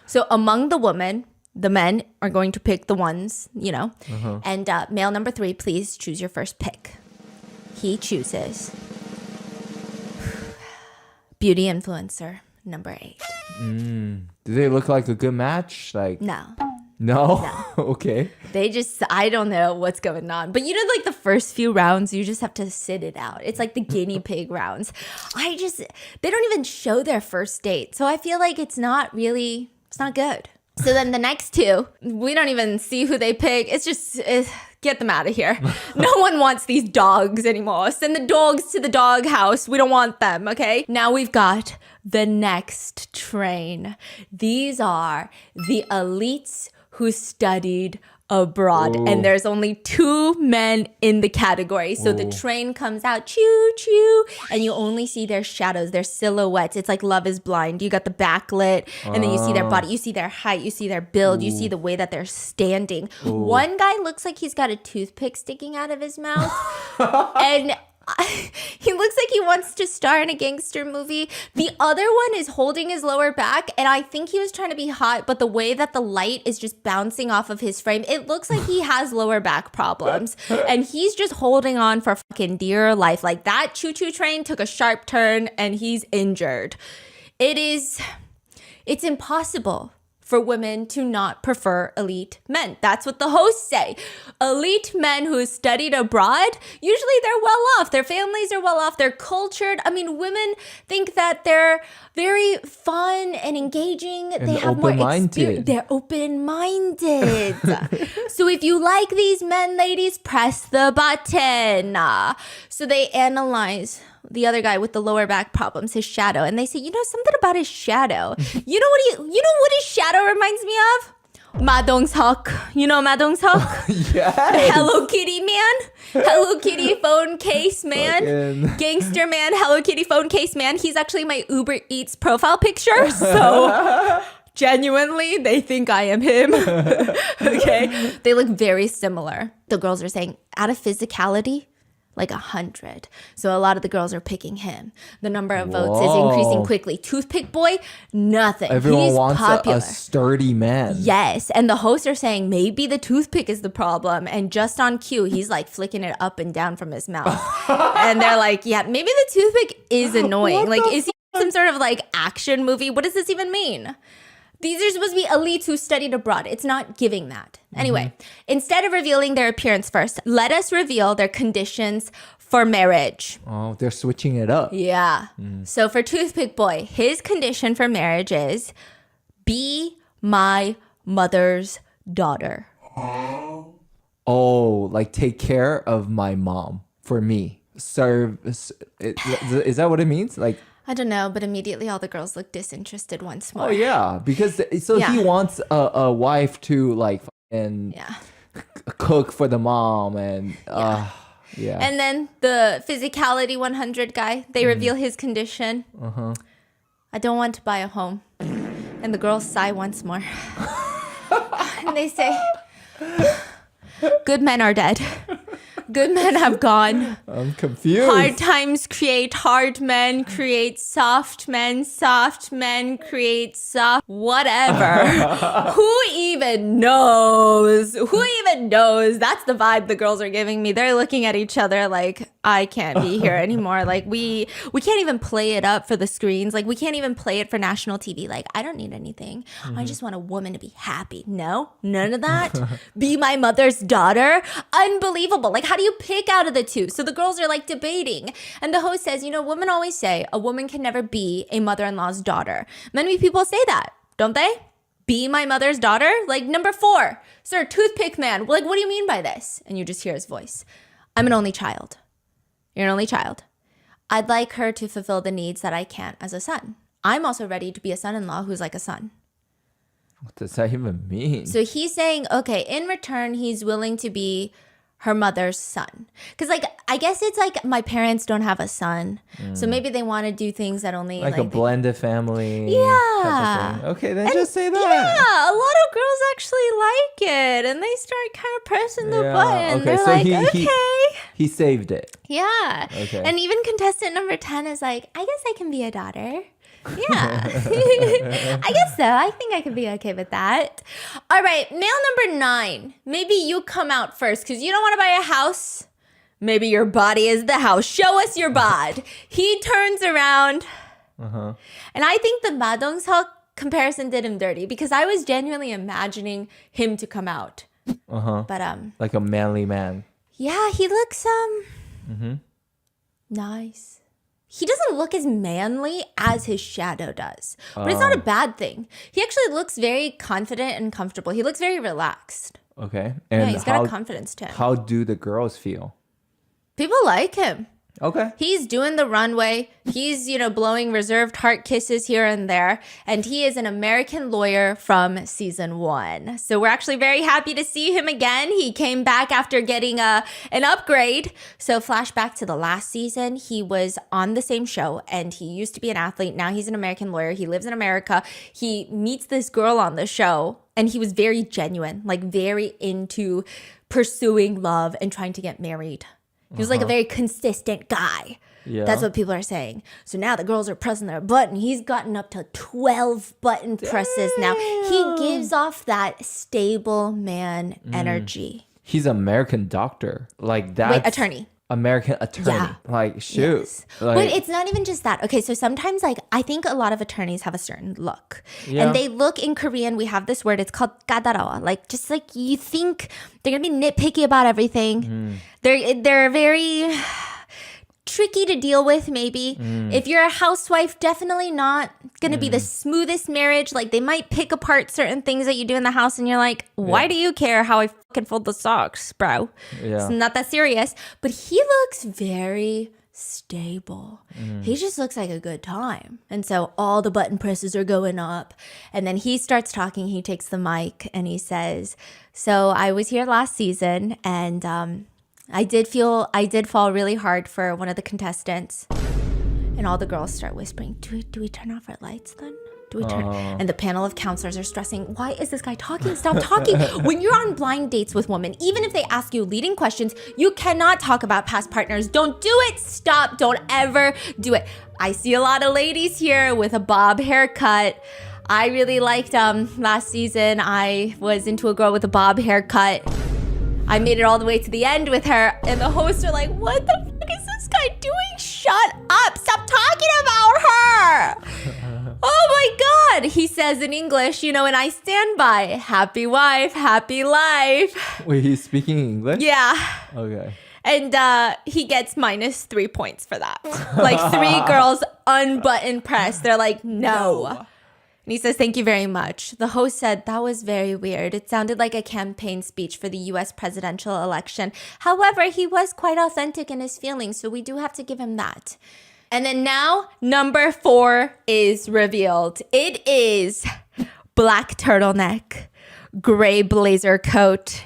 So among the men are going to pick the ones, you know. And male number 3, please choose your first pick. He chooses beauty influencer number 8. Do they look like a good match? Like No. no? Okay. They just, I don't know what's going on. But you know, like the first few rounds, you just have to sit it out. It's like the guinea pig rounds. They don't even show their first date. So I feel like it's not good. So then the next 2, we don't even see who they pick. It's just, get them out of here. No one wants these dogs anymore. Send the dogs to the dog house. We don't want them, okay? Now we've got the next train. These are the elites who studied abroad. Ooh. And there's only 2 men in the category. So the train comes out, choo choo, and you only see their shadows, their silhouettes. It's like Love is Blind. You got the backlit, and then you see their body, you see their height, you see their build, you see the way that they're standing. One guy looks like he's got a toothpick sticking out of his mouth. And he looks like he wants to star in a gangster movie. The other one is holding his lower back, and I think he was trying to be hot, but the way that the light is just bouncing off of his frame, it looks like he has lower back problems. And he's just holding on for fucking dear life. Like that choo-choo train took a sharp turn and he's injured. It's impossible for women to not prefer elite men. That's what the hosts say. Elite men who studied abroad, usually they're well off. Their families are well off. They're cultured. I mean, women think that they're very fun and engaging. And they have more open-minded. experience. They're open-minded. So if you like these men, ladies, press the button. So they analyze the other guy with the lower back problems, his shadow, and they say, you know, something about his shadow. You know what his shadow reminds me of? Ma Dong-seok. You know Ma Dong-seok? Yes. Hello Kitty man. Hello Kitty phone case man. Fucking- Gangster man. Hello Kitty phone case man. He's actually my Uber Eats profile picture. So genuinely, they think I am him. Okay. They look very similar. The girls are saying, out of physicality, like 100. So a lot of the girls are picking him. The number of votes is increasing quickly. Toothpick boy, nothing. Everyone He's wants popular. a sturdy man. Yes, and the hosts are saying maybe the toothpick is the problem, and just on cue, he's like flicking it up and down from his mouth. And they're like, yeah, maybe the toothpick is annoying. Like, is he some sort of like action movie? What does this even mean? These are supposed to be elites who studied abroad. It's not giving that. Anyway, instead of revealing their appearance first, let us reveal their conditions for marriage. Oh, they're switching it up. Yeah. So for Toothpick Boy, his condition for marriage is be my mother's daughter. Oh, like take care of my mom for me. Serve. Is that what it means? Like, I don't know, but immediately all the girls look disinterested once more. oh yeah, because Yeah. he wants a wife to like and Yeah. cook for the mom and yeah. And then the physicality 100 guy, they reveal his condition. I don't want to buy a home. And the girls sigh once more. And they say, good men are dead. Good men have gone. I'm confused. Hard times create hard men, create soft men create soft whatever. Who even knows? Who even knows? That's the vibe the girls are giving me. They're looking at each other like, I can't be here anymore. Like we can't even play it up for the screens. Like we can't even play it for national TV. Like I don't need anything. I just want a woman to be happy. No, none of that. Be my mother's daughter. Unbelievable. Like how do do you pick out of the two? So the girls are like debating. And the host says, women always say a woman can never be a mother-in-law's daughter. Many people say that, don't they? Be my mother's daughter? Like number 4, sir, toothpick man. Like, what do you mean by this? And you just hear his voice. I'm an only child. You're an only child. I'd like her to fulfill the needs that I can't as a son. I'm also ready to be a son-in-law who's like a son. What does that even mean? So he's saying, okay, in return, he's willing to be her mother's son. Because, like, I guess it's like my parents don't have a son. So maybe they want to do things that only like a blended family. Yeah. Type of thing. Okay, then just say that. Yeah, a lot of girls actually like it. And they start kind of pressing the button. Okay, They're so like, he saved it. Yeah. Okay. And even contestant number 10 is like, I guess I can be a daughter. Yeah. I guess so. I think I could be okay with that. All right. Male number 9. Maybe you come out first because you don't want to buy a house. Maybe your body is the house. Show us your bod. He turns around. And I think the Madongseok comparison did him dirty because I was genuinely imagining him to come out. But like a manly man. yeah, he looks nice. He doesn't look as manly as his shadow does, but it's not a bad thing. He actually looks very confident and comfortable. He looks very relaxed. Okay. Yeah, And he's got a confidence to him. how do the girls feel? People like him. Okay. He's doing the runway. He's, blowing reserved heart kisses here and there. And he is an American lawyer from season 1. So we're actually very happy to see him again. He came back after getting an upgrade. So flashback to the last season, he was on the same show and he used to be an athlete. Now he's an American lawyer. He lives in America. He meets this girl on the show and he was very genuine, like very into pursuing love and trying to get married. He was like a very consistent guy. Yeah. That's what people are saying. So now the girls are pressing their button. He's gotten up to 12 button presses now. He gives off that stable man energy. He's an American doctor. Like that. Wait, attorney. American attorney. Yeah. Like, shoot. Yes. Like, But it's not even just that. Okay, so sometimes I think a lot of attorneys have a certain look. Yeah. And they look in Korean, we have this word, it's called kadarawa. Like just like you think they're gonna be nitpicky about everything. They're very tricky to deal with maybe. If you're a housewife, definitely not gonna be the smoothest marriage. Like they might pick apart certain things that you do in the house and you're like, why do you care how I fucking fold the socks, bro? Yeah. It's not that serious. But he looks very stable. He just looks like a good time. And so all the button presses are going up. And then he starts talking. He takes the mic and he says, so I was here last season and I did fall really hard for one of the contestants. And all the girls start whispering, do we turn off our lights then? Do we turn? And the panel of counselors are stressing, why is this guy talking? Stop talking. When you're on blind dates with women, even if they ask you leading questions, you cannot talk about past partners. Don't do it. Stop. Don't ever do it. I see a lot of ladies here with a bob haircut. I really liked last season. I was into a girl with a bob haircut. I made it all the way to the end with her, and the hosts are like, what the fuck is this guy doing? Shut up. Stop talking about her. Oh my God. He says in English, and I stand by. Happy wife, happy life. Wait, he's speaking English? Yeah. Okay. And he gets -3 points for that. Like 3 girls unbutton press. They're like, no. And he says, thank you very much. The host said, that was very weird. It sounded like a campaign speech for the US presidential election. However, he was quite authentic in his feelings, so we do have to give him that. And then now, number 4 is revealed. It is black turtleneck, gray blazer coat,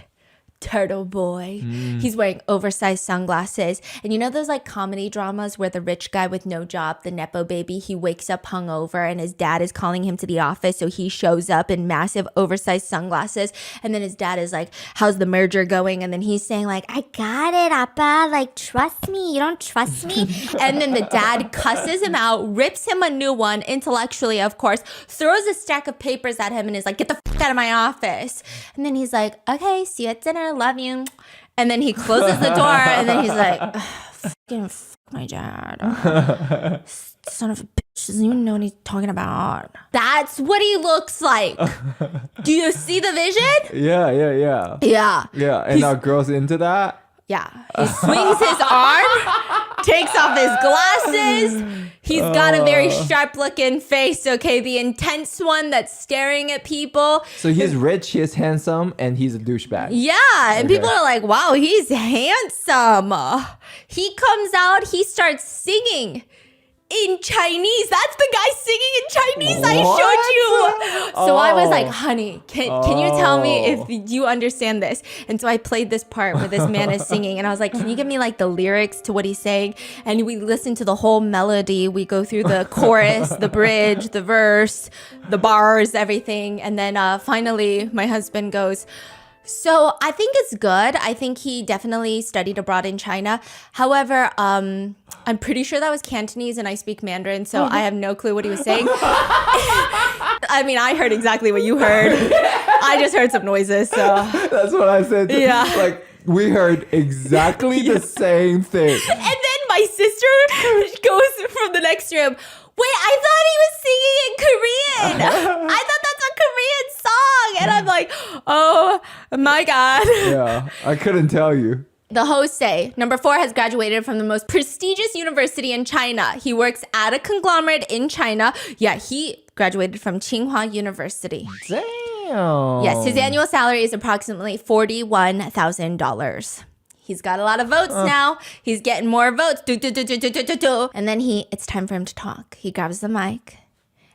turtle boy. He's wearing oversized sunglasses. And you know those like comedy dramas where the rich guy with no job, the Nepo baby, he wakes up hungover and his dad is calling him to the office. So he shows up in massive oversized sunglasses. And then his dad is like, how's the merger going? And then he's saying like, I got it, Appa. Like, trust me. You don't trust me? And then the dad cusses him out, rips him a new one, intellectually, of course, throws a stack of papers at him and is like, get the fuck out of my office. And then he's like, okay, see you at dinner. Love you. And then he closes the door and then he's like, fucking fuck my dad. Son of a bitch doesn't even know what he's talking about. That's what he looks like. Do you see the vision? Yeah. Yeah. Yeah. And are girls into that? Yeah. He swings his arm, takes off his glasses. He's got a very sharp looking face, okay? The intense one that's staring at people. So he's rich, he's handsome, and he's a douchebag. Yeah. And people are like, wow, he's handsome. He comes out, he starts singing in Chinese. That's the guy singing in Chinese I showed you. So I was like, honey, can you tell me if you understand this? And so I played this part where this man is singing, and I was like, can you give me like the lyrics to what he's saying? And we listen to the whole melody. We go through the chorus, the bridge, the verse, the bars, everything. And then finally my husband goes, so I think it's good. I think he definitely studied abroad in China. However, I'm pretty sure that was Cantonese and I speak Mandarin, so I have no clue what he was saying. I mean, I heard exactly what you heard. I just heard some noises, so. That's what I said. Yeah. Like, we heard exactly the same thing. And then my sister goes from the next room, wait, I thought he was singing in Korean. I thought that's a Korean song. And I'm like, oh my God. Yeah, I couldn't tell you. The hosts say number 4 has graduated from the most prestigious university in China. He works at a conglomerate in China. Yeah, he graduated from Tsinghua University. Damn. Yes, his annual salary is approximately $41,000. He's got a lot of votes now. He's getting more votes. And then it's time for him to talk. He grabs the mic.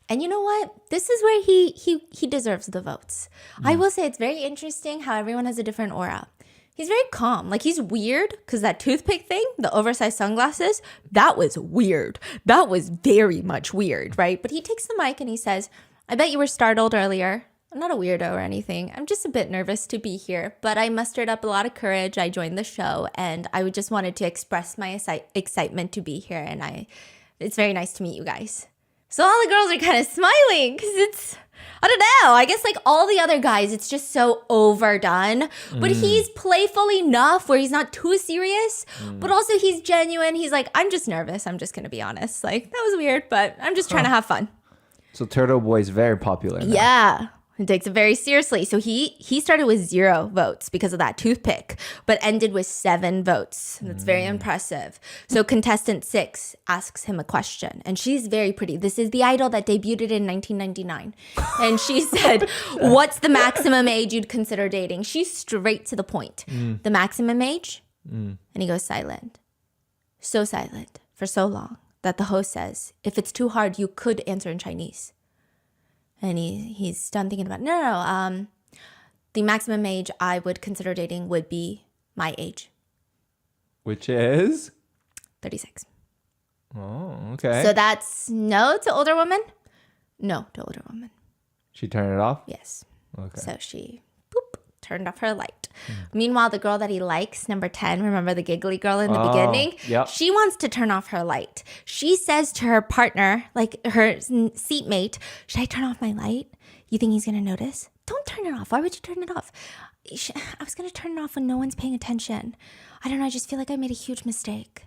And you know what? This is where he deserves the votes. I will say it's very interesting how everyone has a different aura. He's very calm. Like, he's weird because that toothpick thing, the oversized sunglasses, that was weird. That was very much weird, right? But he takes the mic and he says, I bet you were startled earlier. I'm not a weirdo or anything. I'm just a bit nervous to be here, but I mustered up a lot of courage. I joined the show and I just wanted to express my excitement to be here. And it's very nice to meet you guys. So all the girls are kind of smiling because I don't know. I guess like all the other guys, it's just so overdone. But he's playful enough where he's not too serious, but also he's genuine. He's like, I'm just nervous. I'm just going to be honest. Like, that was weird, but I'm just trying to have fun. So Turtle Boy is very popular now. Yeah. He takes it very seriously. So he started with 0 votes because of that toothpick, but ended with 7 votes. That's very impressive. So contestant 6 asks him a question, and she's very pretty. This is the idol that debuted in 1999. And she said, what's the maximum age you'd consider dating? She's straight to the point. The maximum age? And he goes silent. So silent for so long that the host says, if it's too hard, you could answer in Chinese. And he's done thinking about, no. The maximum age I would consider dating would be my age. Which is? 36. Oh, okay. So that's no to older women? No to older women. She turned it off? Yes. Okay. So she turned off her light. Meanwhile, the girl that he likes, number 10, remember the giggly girl in the beginning? Yep. She wants to turn off her light. She says to her partner, like her seatmate, should I turn off my light? You think he's going to notice? Don't turn it off. Why would you turn it off? I was going to turn it off when no one's paying attention. I don't know. I just feel like I made a huge mistake.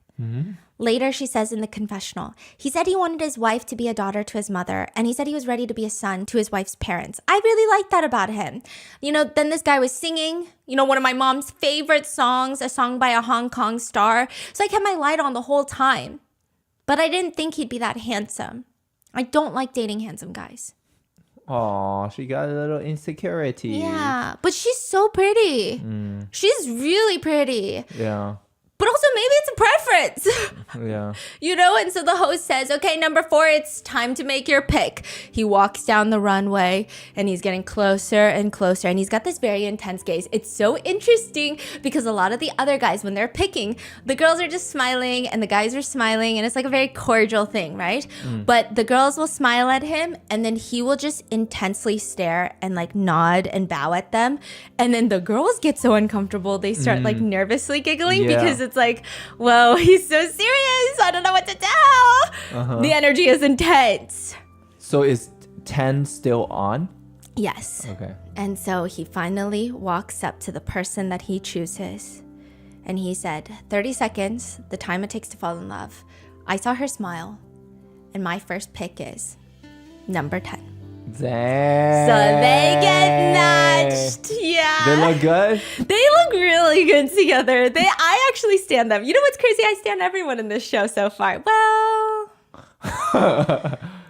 Later, she says in the confessional, he said he wanted his wife to be a daughter to his mother, and he said he was ready to be a son to his wife's parents. I really like that about him. Then this guy was singing, one of my mom's favorite songs, a song by a Hong Kong star. So I kept my light on the whole time. But I didn't think he'd be that handsome. I don't like dating handsome guys. Oh, she got a little insecurity. Yeah, but she's so pretty. She's really pretty. Yeah. But also maybe it's a preference. Yeah. And so the host says, okay, number 4, it's time to make your pick. He walks down the runway and he's getting closer and closer. And he's got this very intense gaze. It's so interesting because a lot of the other guys, when they're picking, the girls are just smiling and the guys are smiling. And it's like a very cordial thing, right? But the girls will smile at him and then he will just intensely stare and like nod and bow at them. And then the girls get so uncomfortable. They start like nervously giggling because it's like, whoa, he's so serious. I don't know what to do. The energy is intense. So is 10 still on? Yes. Okay. And so he finally walks up to the person that he chooses. And he said, 30 seconds, the time it takes to fall in love. I saw her smile. And my first pick is number 10. Dang. So they get matched. Yeah. They look good? They look really good together. I actually stand them. You know what's crazy? I stand everyone in this show so far. Well,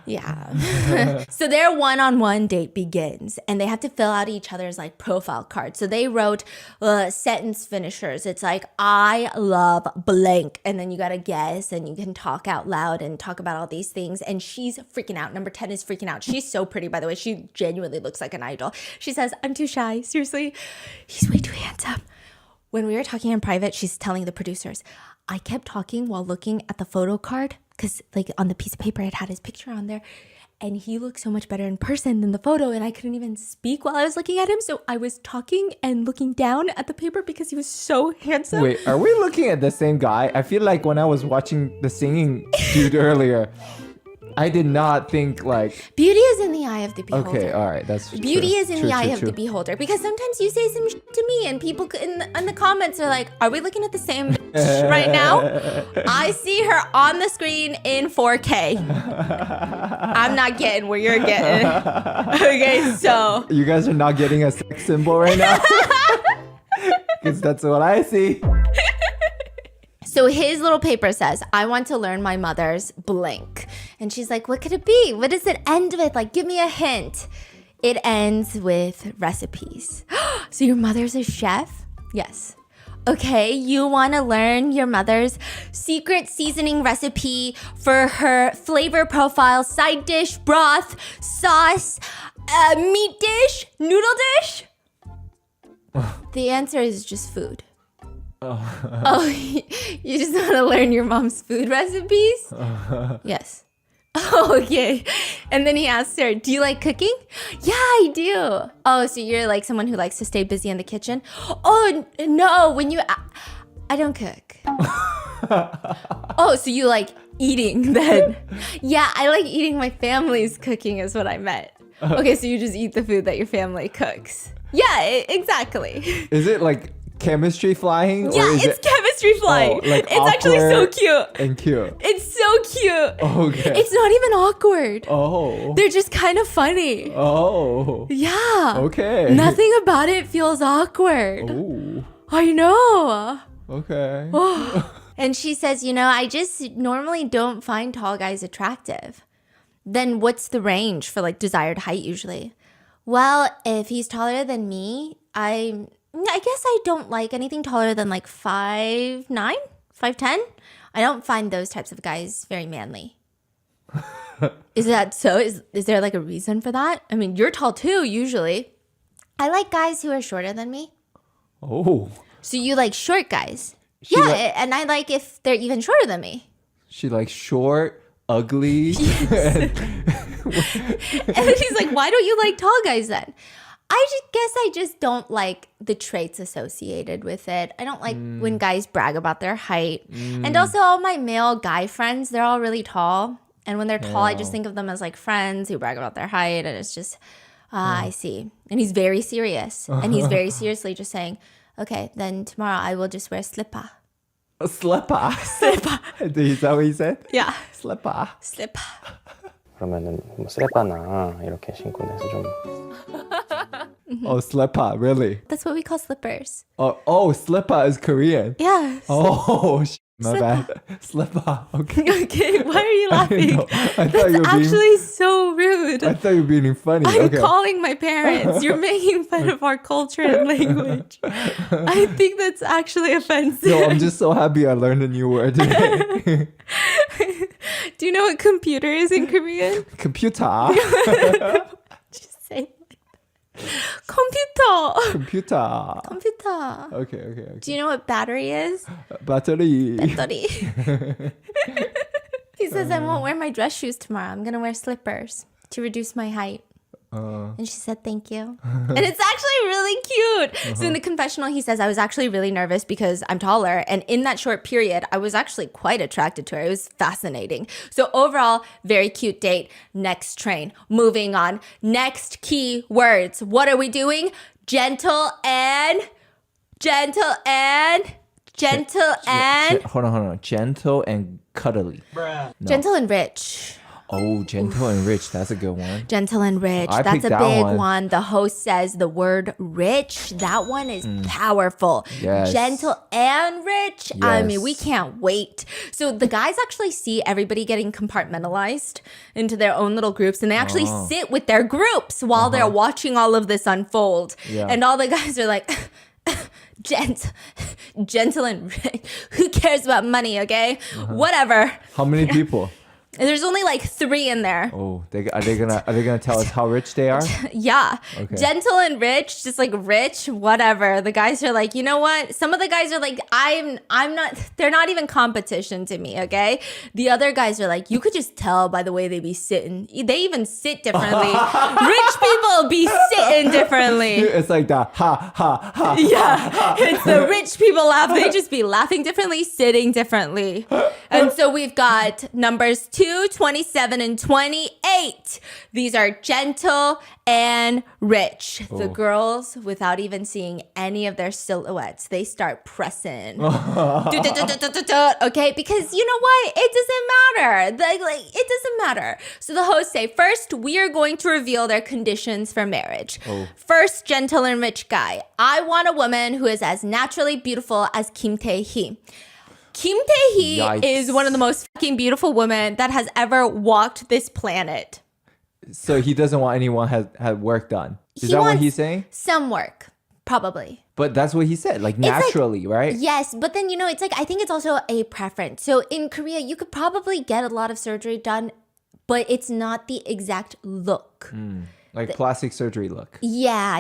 yeah. So their one-on-one date begins, and they have to fill out each other's like profile cards. So they wrote sentence finishers. It's like, I love blank. And then you got to guess, and you can talk out loud and talk about all these things. And she's freaking out. Number 10 is freaking out. She's so pretty, by the way. She genuinely looks like an idol. She says, I'm too shy. Seriously, he's way too handsome. When we were talking in private, she's telling the producers, I kept talking while looking at the photo card because like on the piece of paper, it had his picture on there. And he looked so much better in person than the photo. And I couldn't even speak while I was looking at him. So I was talking and looking down at the paper because he was so handsome. Wait, are we looking at the same guy? I feel like when I was watching the singing dude earlier, I did not think like... Beauty is in the eye of the beholder. Okay, all right, that's Beauty true. is in True, the eye true, of true. the beholder. Because sometimes you say some shit to me and people in the comments are like, are we looking at the same bitch right now? I see her on the screen in 4K. I'm not getting where you're getting. Okay, so... You guys are not getting a sex symbol right now? Because that's what I see. So his little paper says, I want to learn my mother's blank. And she's like, what could it be? What does it end with? Like, give me a hint. It ends with recipes. So your mother's a chef? Yes. Okay, you want to learn your mother's secret seasoning recipe for her flavor profile, side dish, broth, sauce, meat dish, noodle dish? The answer is just food. Oh, you just want to learn your mom's food recipes? Yes. Oh, okay. And then he asks her, do you like cooking? Yeah, I do. Oh, so you're like someone who likes to stay busy in the kitchen? Oh, no, I don't cook. Oh, so you like eating then? Yeah, I like eating my family's cooking is what I meant. Okay, so you just eat the food that your family cooks. Yeah, exactly. Is it like chemistry flying? Yeah, or is it's it... chemistry flying. like it's actually so awkward cute. and cute. It's so cute. Okay. It's not even awkward. Oh. They're just kind of funny. Oh. Yeah. Okay. Nothing about it feels awkward. Ooh. I know. Okay. And she says, I just normally don't find tall guys attractive. Then what's the range for like desired height usually? Well, if he's taller than me, I guess I don't like anything taller than like 5'9", 5'10". I don't find those types of guys very manly. Is that so? Is there like a reason for that? I mean, you're tall too, usually. I like guys who are shorter than me. Oh. So you like short guys? She Yeah, like- and I like if they're even shorter than me. She like short, ugly. And he's like, why don't you like tall guys then? I just don't like the traits associated with it. I don't like when guys brag about their height. And also all my male guy friends, they're all really tall. And when they're tall, I just think of them as like friends who brag about their height. And it's just, I see. And he's very serious. And he's very seriously just saying, okay, then tomorrow I will just wear slipper. A slipper. Slipper. Is that what you said? Yeah. Slipper. Slipper. 그러면은 뭐 쓰레빠나 이렇게 신고 내서 좀 Oh, slipper, really? That's what we call slippers. Oh, slipper is Korean. Yeah. Oh, my Slipper. bad. Slipper. Okay. Okay, why are you laughing? know. I thought That's you were being- actually so rude. I thought you were being funny. I'm Okay. calling my parents. You're making fun of our culture and language. I think that's actually offensive. No, I'm just so happy I learned a new word today. Do you know what computer is in Korean? Computer. Just say it. Computer. Computer. Computer. Okay. Do you know what battery is? Battery. Battery. He says, I won't wear my dress shoes tomorrow. I'm going to wear slippers to reduce my height. And she said, thank you. And it's actually really cute. So in the confessional, he says, I was actually really nervous because I'm taller. And in that short period, I was actually quite attracted to her. It was fascinating. So overall, very cute date. Next train. Moving on. Next key words. What are we doing? Gentle and... Hold on. Gentle and cuddly. No. Gentle and rich. Oh, gentle and rich. That's a good one. Gentle and rich. I That's picked a that big one. one. The host says the word rich. That one is powerful. Yes. Gentle and rich. I mean, we Yes. can't wait. So the guys actually see everybody getting compartmentalized into their own little groups, and they actually sit with their groups while they're watching all of this unfold. Yeah. And all the guys are like, gentle and rich. Who cares about money, okay? Whatever. How many people? And there's only like 3 in there. Oh, are they gonna tell us how rich they are? Yeah. Okay. Gentle and rich, just like rich, whatever. The guys are like, you know what? Some of the guys are like, I'm not, they're not even competition to me, okay? The other guys are like, you could just tell by the way they be sitting. They even sit differently. Rich people be sitting differently. It's like that. Ha ha ha. Yeah, it's the rich people laugh. They just be laughing differently, sitting differently. And so we've got numbers 2, 27, and 28. These are gentle and rich. The girls, without even seeing any of their silhouettes, they start pressing. Okay, because you know what? It doesn't matter. Like, it doesn't matter. So the hosts say, first, we are going to reveal their conditions for marriage. First, gentle and rich guy. I want a woman who is as naturally beautiful as Kim Tae-hee. Kim Tae-hee Yikes. is one of the most fucking beautiful women that has ever walked this planet. So he doesn't want anyone had work done. Is He that what wants he's saying? Some work, probably. But that's what he said. Like like- naturally, right? Yes, but then, it's like, I think it's also a preference. So in Korea, you could probably get a lot of surgery done, but it's not the exact look. Like plastic surgery look. Yeah.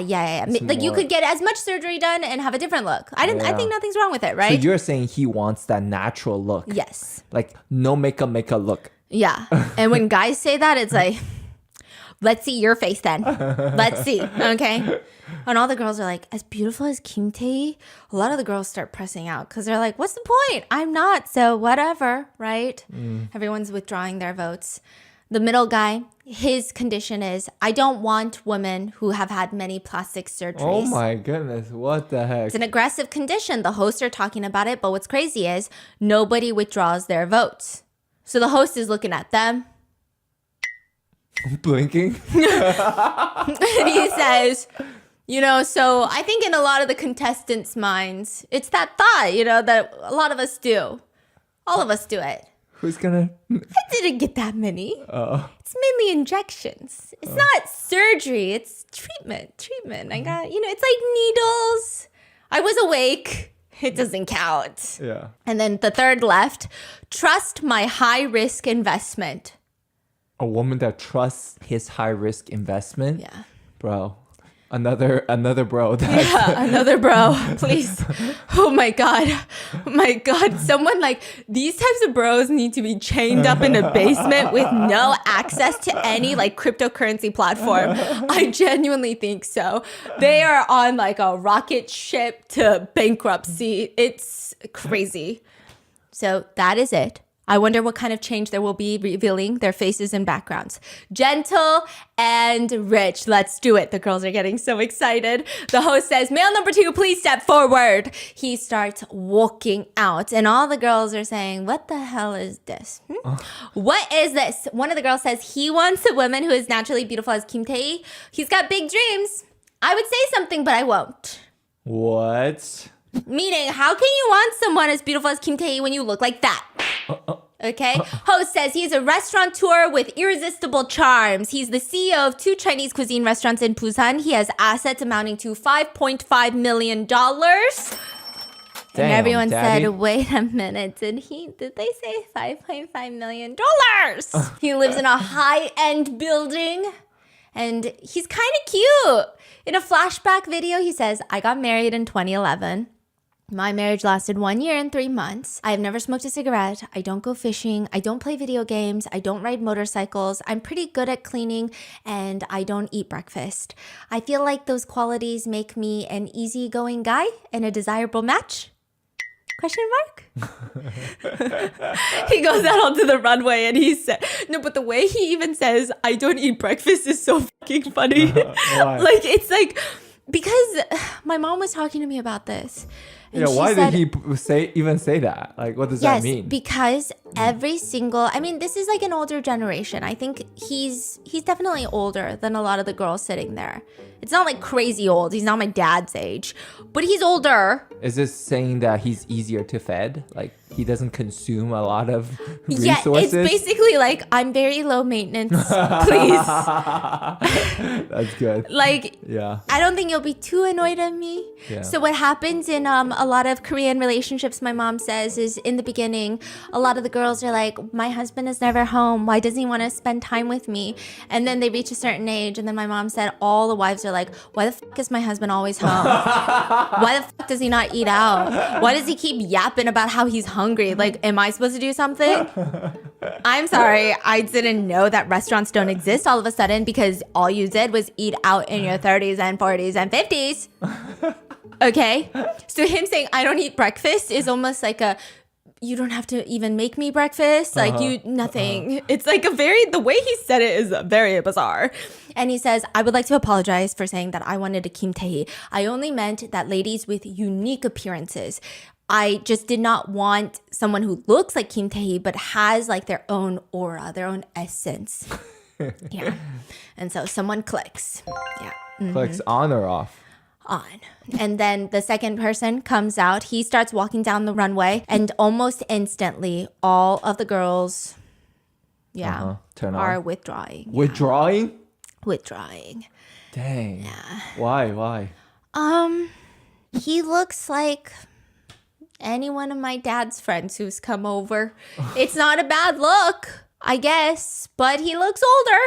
Like you more- could get as much surgery done and have a different look. I Yeah. think nothing's wrong with it, So right? you're saying he wants that natural look. Yes. Like no makeup look. Yeah. And when guys say that, it's like, let's see your face then. Let's see. Okay. And all the girls are like, as beautiful as Kim Tae, a lot of the girls start pressing out because they're like, what's the point? I'm not, so whatever, right? Everyone's withdrawing their votes. The middle guy, his condition is, I don't want women who have had many plastic surgeries. Oh my goodness, what the heck? It's an aggressive condition. The hosts are talking about it, but what's crazy is nobody withdraws their votes. So the host is looking at them Blinking? and he says, so I think in a lot of the contestants' minds, it's that thought, that a lot of us do. All of us do it. Who's gonna I didn't get that many. It's mainly injections. It's not surgery. It's treatment. I got, it's like needles. I was awake. It doesn't count. Yeah. And then the third left, trust my high risk investment. A woman that trusts his high risk investment? Yeah. Bro. Another bro that Yeah, another bro, please. Oh my God. Someone like these types of bros need to be chained up in a basement with no access to any like cryptocurrency platform. I genuinely think so. They are on like a rocket ship to bankruptcy. It's crazy. So that is it. I wonder what kind of change there will be revealing their faces and backgrounds. Gentle and rich. Let's do it. The girls are getting so excited. The host says, male number 2, please step forward. He starts walking out and all the girls are saying, what the hell is this? What is this? One of the girls says he wants a woman who is naturally beautiful as Kim Tae. He's got big dreams. I would say something, but I won't. What? Meaning, how can you want someone as beautiful as Kim Tae when you look like that? Okay. Host says he's a restaurateur with irresistible charms. He's the CEO of 2 Chinese cuisine restaurants in Busan. He has assets amounting to $5.5 million. And Damn, everyone Daddy. said, wait a minute, did they say $5.5 million? He lives in a high-end building and he's kind of cute. In a flashback video, he says, I got married in 2011. My marriage lasted 1 year and 3 months. I have never smoked a cigarette. I don't go fishing. I don't play video games. I don't ride motorcycles. I'm pretty good at cleaning and I don't eat breakfast. I feel like those qualities make me an easygoing guy and a desirable match. Question mark? He goes out onto the runway and he said, no, but the way he even says, I don't eat breakfast is so fucking funny. Why? Like, it's like, because my mom was talking to me about this. Yeah, she why said- did he even say that? Like, what does Yes, that mean? because every single, I mean, this is like an older generation. I think he's definitely older than a lot of the girls sitting there. It's not like crazy old. He's not my dad's age, but he's older. Is this saying that he's easier to fed? Like, he doesn't consume a lot of Yeah, resources? it's basically like, I'm very low maintenance, please. That's good. Like, Yeah. I don't think you'll be too annoyed at me. Yeah. So what happens in a lot of Korean relationships, my mom says, is in the beginning, a lot of the girls are like, my husband is never home. Why doesn't he want to spend time with me? And then they reach a certain age, and then my mom said all the wives are like, why the fuck is my husband always home? Why the fuck does he not eat out? Why does he keep yapping about how he's hungry? Like, am I supposed to do something? I'm sorry, I didn't know that restaurants don't exist all of a sudden because all you did was eat out in your 30s and 40s and 50s. Okay? So him saying, I don't eat breakfast is almost like a, you don't have to even make me breakfast. Like nothing. It's like the way he said it is very bizarre. And he says, I would like to apologize for saying that I wanted a Kim Tae-hee. I only meant that ladies with unique appearances. I just did not want someone who looks like Kim Tae-hee but has like their own aura, their own essence. Yeah. And so someone clicks. Yeah. Clicks on or off? On. And then the second person comes out. He starts walking down the runway, and almost instantly, all of the girls, Turn are on. withdrawing. Withdrawing? Withdrawing. Dang. Why? He looks like any one of my dad's friends who's come over. It's not a bad look, I guess, but he looks older.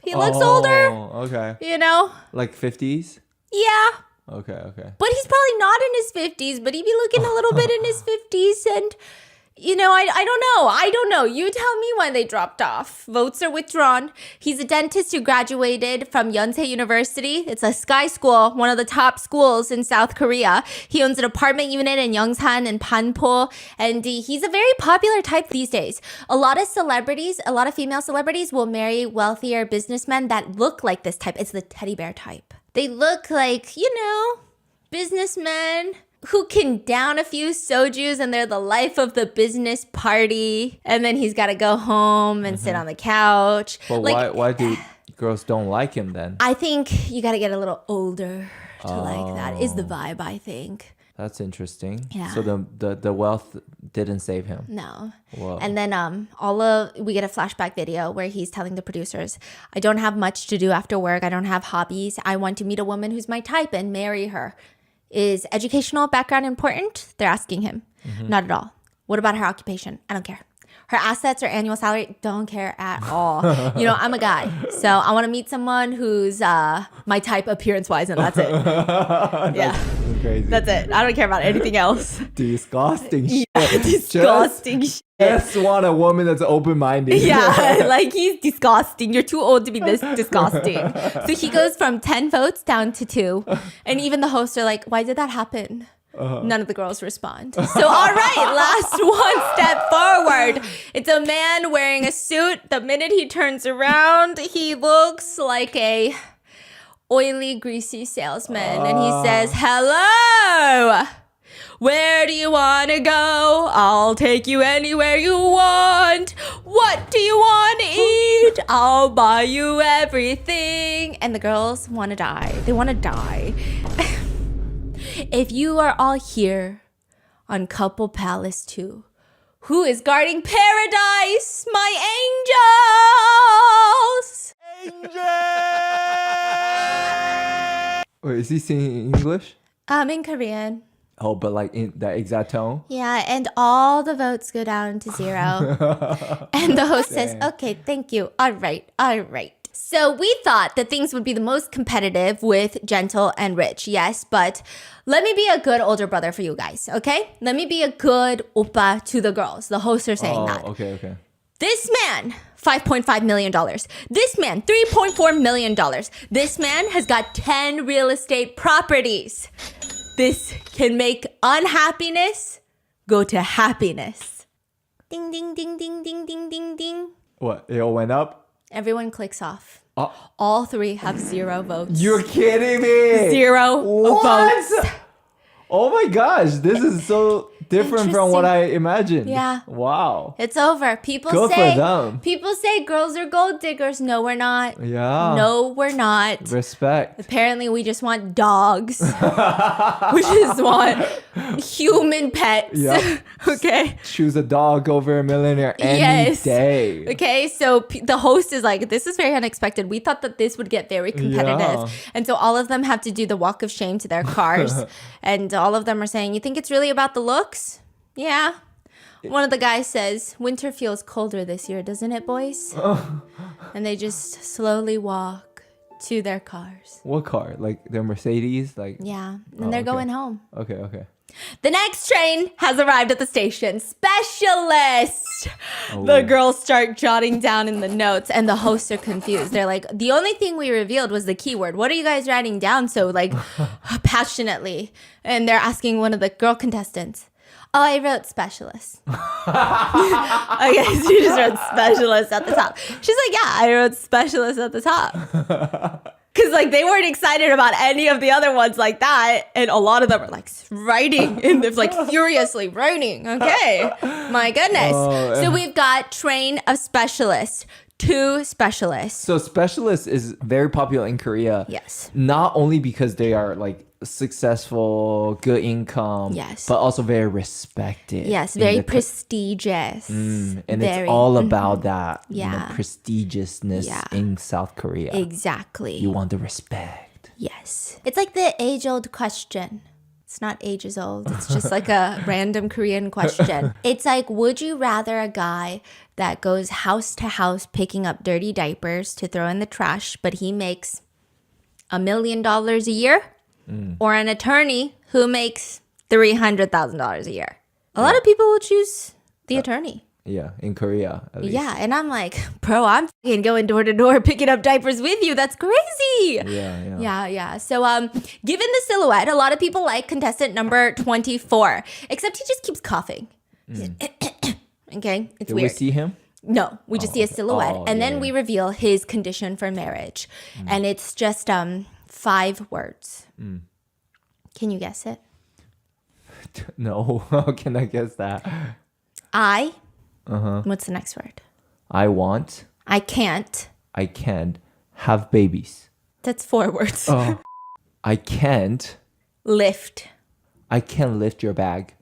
He looks older, Okay. you know? Like 50s? Yeah. Okay. But he's probably not in his 50s, but he'd be looking a little bit in his 50s. And, you know, I don't know. You tell me when they dropped off. Votes are withdrawn. He's a dentist who graduated from Yonsei University. It's a sky school, one of the top schools in South Korea. He owns an apartment unit in Yongsan and Panpo. And he's a very popular type these days. A lot of female celebrities will marry wealthier businessmen that look like this type. It's the teddy bear type. They look like, you know, businessmen who can down a few sojus and they're the life of the business party. And then he's got to go home and sit on the couch. But like, why do girls don't like him then? I think you got to get a little older to like that is the vibe, I think. That's interesting. Yeah. So the wealth didn't save him. No. Whoa. And then we get a flashback video where he's telling the producers, I don't have much to do after work. I don't have hobbies. I want to meet a woman who's my type and marry her. Is educational background important? They're asking him. Not at all. What about her occupation? I don't care. Her assets or annual salary? Don't care at all. You know, I'm a guy. So I want to meet someone who's my type appearance-wise, and that's it. Yeah. Crazy. That's it. I don't care about anything else. Disgusting shit. Disgusting shit. Just want a woman that's open-minded. Yeah, like he's disgusting. You're too old to be this disgusting. So he goes from 10 votes down to 2. And even the hosts are like, why did that happen? None of the girls respond. So, all right, last one step forward. It's a man wearing a suit. The minute he turns around, he looks like a oily, greasy salesman. And he says, hello. Where do you want to go? I'll take you anywhere you want. What do you want to eat? I'll buy you everything. And the girls want to die. They want to die. If you are all here on Couple Palace 2, who is guarding paradise? My angels! Wait, is he singing English? In Korean. Oh, but like in that exact tone? Yeah, and all the votes go down to 0. And the host says, okay, thank you. All right. So we thought that things would be the most competitive with gentle and rich. Yes, but let me be a good older brother for you guys, okay? Let me be a good oppa to the girls. The hosts are saying that. Okay. This man, $5.5 million. This man, $3.4 million. This man has got 10 real estate properties. This can make unhappiness go to happiness. Ding, ding, ding, ding, ding, ding, ding, ding. What? It all went up? Everyone clicks off. All 3 have 0 votes. You're kidding me! 0 votes. Oh my gosh, this is so different from what I imagined. Yeah. Wow. It's over. People Good say for them. people say girls are gold diggers. No, we're not. Yeah. No, we're not. Respect. Apparently, we just want dogs. We just want human pets. Yep. Okay. Choose a dog over a millionaire any Yes. day. Okay, so the host is like, this is very unexpected. We thought that this would get very competitive. Yeah. And so all of them have to do the walk of shame to their cars. And all of them are saying, you think it's really about the looks? Yeah. One of the guys says, winter feels colder this year, doesn't it, boys? And they just slowly walk to their cars. What car? Like their Mercedes? Like Yeah, and they're okay. going home. Okay. The next train has arrived at the station. Specialist! The girls start jotting down in the notes and the hosts are confused. They're like, the only thing we revealed was the keyword. What are you guys writing down so like passionately? And they're asking one of the girl contestants. Oh, I wrote specialist. Okay, so you just wrote specialist at the top. She's like, yeah, I wrote specialist at the top. Because like they weren't excited about any of the other ones like that. And a lot of them are like writing and they're like furiously writing. Okay, my goodness. So we've got train of specialists. 2 specialists. So specialist is very popular in Korea. Yes. Not only because they are like successful, good income, Yes. but also very respected. Yes, in very the prestigious. and very, it's all about that Yeah. prestigiousness Yeah. in South Korea. Exactly. You want the respect. Yes. It's like the age-old question. It's not ages old. It's just like a random Korean question. It's like, would you rather a guy that goes house to house picking up dirty diapers to throw in the trash, but he makes $1 million a year? Or an attorney who makes $300,000 a year? A lot of people will choose the attorney. Yeah, in Korea at least. Yeah, and I'm like, bro, I'm fucking going door to door picking up diapers with you. That's crazy. Yeah. So, given the silhouette, a lot of people like contestant number 24, except he just keeps coughing. Okay, it's Did we weird. see him? No, we just see a silhouette, Oh, and yeah, then we reveal his condition for marriage, and it's just 5 words. Can you guess it? No. How can I guess that? I. What's the next word? I want, I can't. I can't have babies. That's 4 words. I can't lift your bag.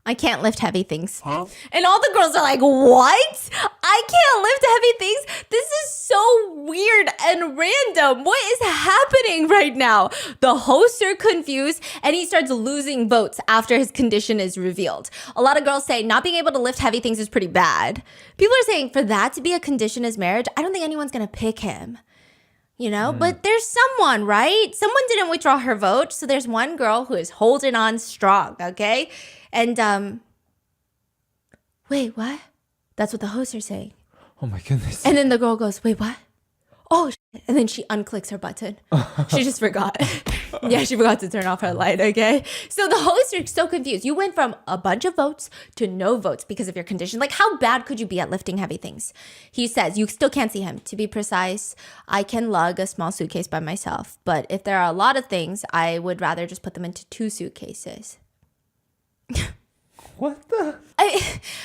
I can't lift heavy things. And all the girls are like, what? I can't lift heavy things? This is so weird and random. What is happening right now? The hosts are confused and he starts losing votes after his condition is revealed. A lot of girls say not being able to lift heavy things is pretty bad. People are saying for that to be a condition as marriage, I don't think anyone's going to pick him. You know, but there's someone, right? Someone didn't withdraw her vote. So there's one girl who is holding on strong, okay? And, wait, what? That's what the hosts are saying. Oh my goodness. And then the girl goes, wait, what? Oh, shit. And then she unclicks her button. She just forgot. Yeah, she forgot to turn off her light, okay? So the hosts are so confused. You went from a bunch of votes to no votes because of your condition. Like, how bad could you be at lifting heavy things? He says, you still can't see him. To be precise, I can lug a small suitcase by myself. But if there are a lot of things, I would rather just put them into 2 suitcases. What the?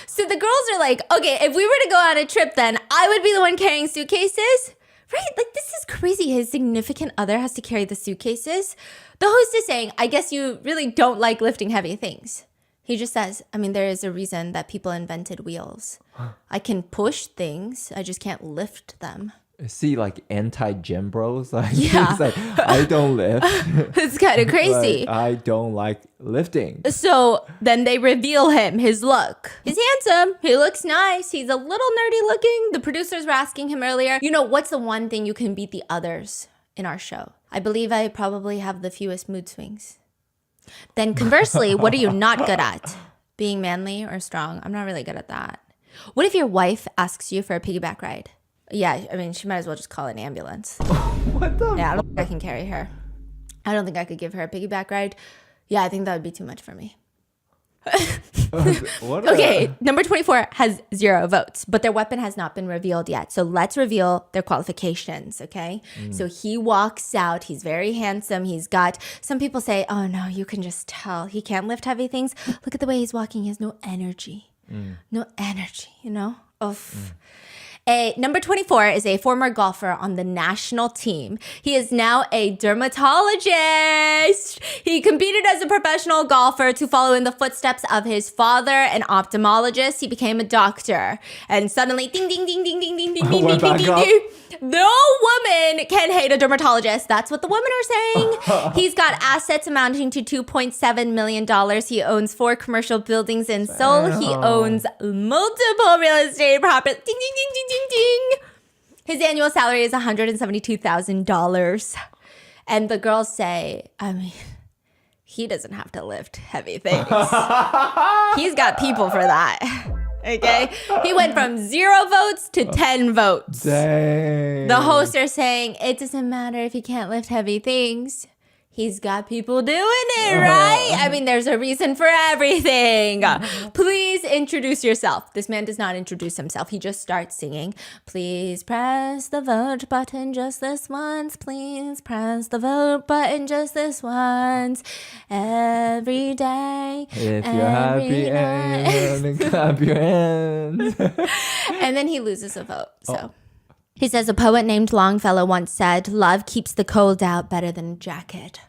So the girls are like, okay, if we were to go on a trip, then I would be the one carrying suitcases. Right? Like, this is crazy. His significant other has to carry the suitcases. The host is saying, I guess you really don't like lifting heavy things. He just says, I mean, there is a reason that people invented wheels. I can push things. I just can't lift them. Is he like anti-gym bros? Like, Yeah. he's like, I don't lift. It's kind of crazy. Like, I don't like lifting. So then they reveal him, his look. He's handsome. He looks nice. He's a little nerdy looking. The producers were asking him earlier, you know, what's the one thing you can beat the others in our show? I believe I probably have the fewest mood swings. Then conversely, what are you not good at? Being manly or strong? I'm not really good at that. What if your wife asks you for a piggyback ride? Yeah, I mean, she might as well just call an ambulance. What the? Yeah, I don't think I can carry her. I don't think I could give her a piggyback ride. Yeah, I think that would be too much for me. What Okay, number 24 has 0 votes, but their weapon has not been revealed yet. So let's reveal their qualifications, okay? So he walks out. He's very handsome. He's got, some people say, oh no, you can just tell. He can't lift heavy things. Look at the way he's walking. He has no energy. No energy, you know? Number 24 is a former golfer on the national team. He is now a dermatologist. He competed as a professional golfer to follow in the footsteps of his father, an ophthalmologist. He became a doctor. And suddenly, ding, ding, ding, ding, ding, ding, ding, ding, ding, ding, ding, ding. No woman can hate a dermatologist. That's what the women are saying. He's got assets amounting to $2.7 million. He owns 4 commercial buildings in Seoul. He owns multiple real estate properties. Ding, ding, ding, ding, ding, ding. His annual salary is $172,000. And the girls say, I mean, he doesn't have to lift heavy things. He's got people for that. Okay? He went from 0 votes to 10 votes. Dang. The hosts are saying, it doesn't matter if he can't lift heavy things. He's got people doing it, right? I mean, there's a reason for everything. Please introduce yourself. This man does not introduce himself. He just starts singing. Please press the vote button just this once. Please press the vote button just this once. Every day. If every you're happy night. and you clap your hands. And then he loses a vote. So he says, a poet named Longfellow once said, love keeps the cold out better than a jacket.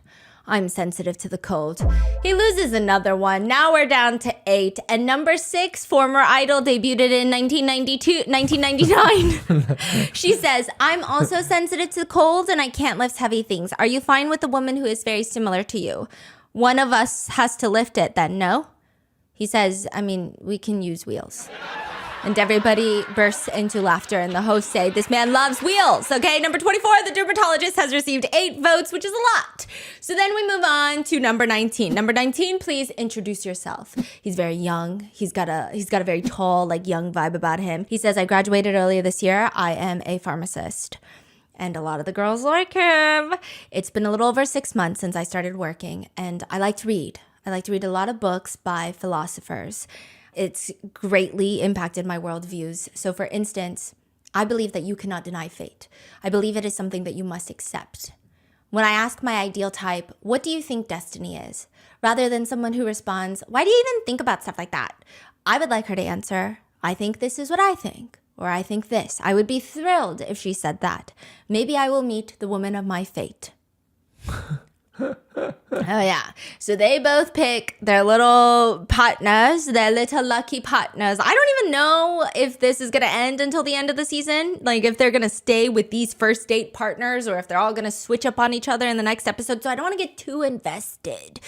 I'm sensitive to the cold. He loses another one. Now we're down to 8. And number 6, former idol, debuted in 1999. She says, I'm also sensitive to the cold and I can't lift heavy things. Are you fine with a woman who is very similar to you? One of us has to lift it then, no? He says, I mean, we can use wheels. And everybody bursts into laughter, and the hosts say, this man loves wheels. Okay, number 24, the dermatologist has received 8 votes, which is a lot. So then we move on to number 19. Number 19, please introduce yourself. He's very young. He's got a very tall, like young vibe about him. He says, I graduated earlier this year. I am a pharmacist. And a lot of the girls like him. It's been a little over 6 months since I started working, and I like to read. I like to read a lot of books by philosophers. It's greatly impacted my worldviews. So for instance, I believe that you cannot deny fate. I believe it is something that you must accept. When I ask my ideal type, what do you think destiny is? Rather than someone who responds, why do you even think about stuff like that? I would like her to answer, I think this is what I think. Or I think this. I would be thrilled if she said that. Maybe I will meet the woman of my fate. Oh, yeah. So they both pick their little partners, their little lucky partners. I don't even know if this is going to end until the end of the season. Like if they're going to stay with these first date partners or if they're all going to switch up on each other in the next episode. So I don't want to get too invested.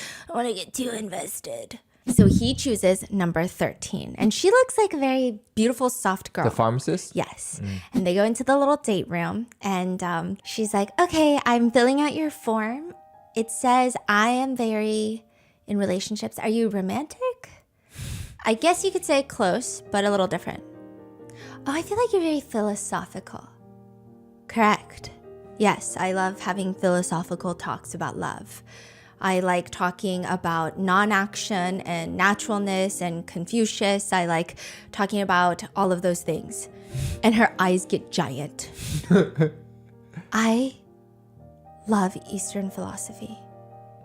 So he chooses number 13. And she looks like a very beautiful, soft girl. The pharmacist? Yes. And they go into the little date room. And she's like, okay, I'm filling out your form. It says, I am very in relationships. Are you romantic? I guess you could say close, but a little different. Oh, I feel like you're very philosophical. Correct. Yes, I love having philosophical talks about love. I like talking about non-action and naturalness and Confucius. I like talking about all of those things. And her eyes get giant. I love Eastern philosophy.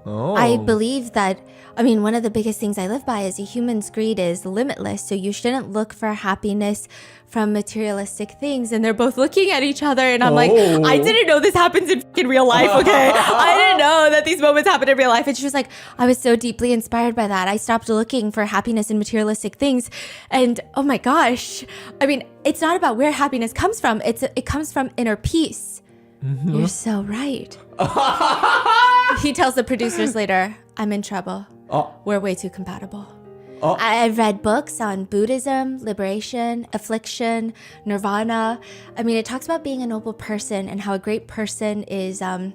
Oh. I believe that, one of the biggest things I live by is a human's greed is limitless. So you shouldn't look for happiness from materialistic things. And they're both looking at each other. And I'm like, I didn't know this happens in real life, okay? I didn't know that these moments happen in real life. And she was like, I was so deeply inspired by that. I stopped looking for happiness in materialistic things. And oh my gosh, it's not about where happiness comes from. It comes from inner peace. Mm-hmm. You're so right. He tells the producers later, I'm in trouble. We're way too compatible. I've read books on Buddhism, liberation, affliction, nirvana. It talks about being a noble person and how a great person is, and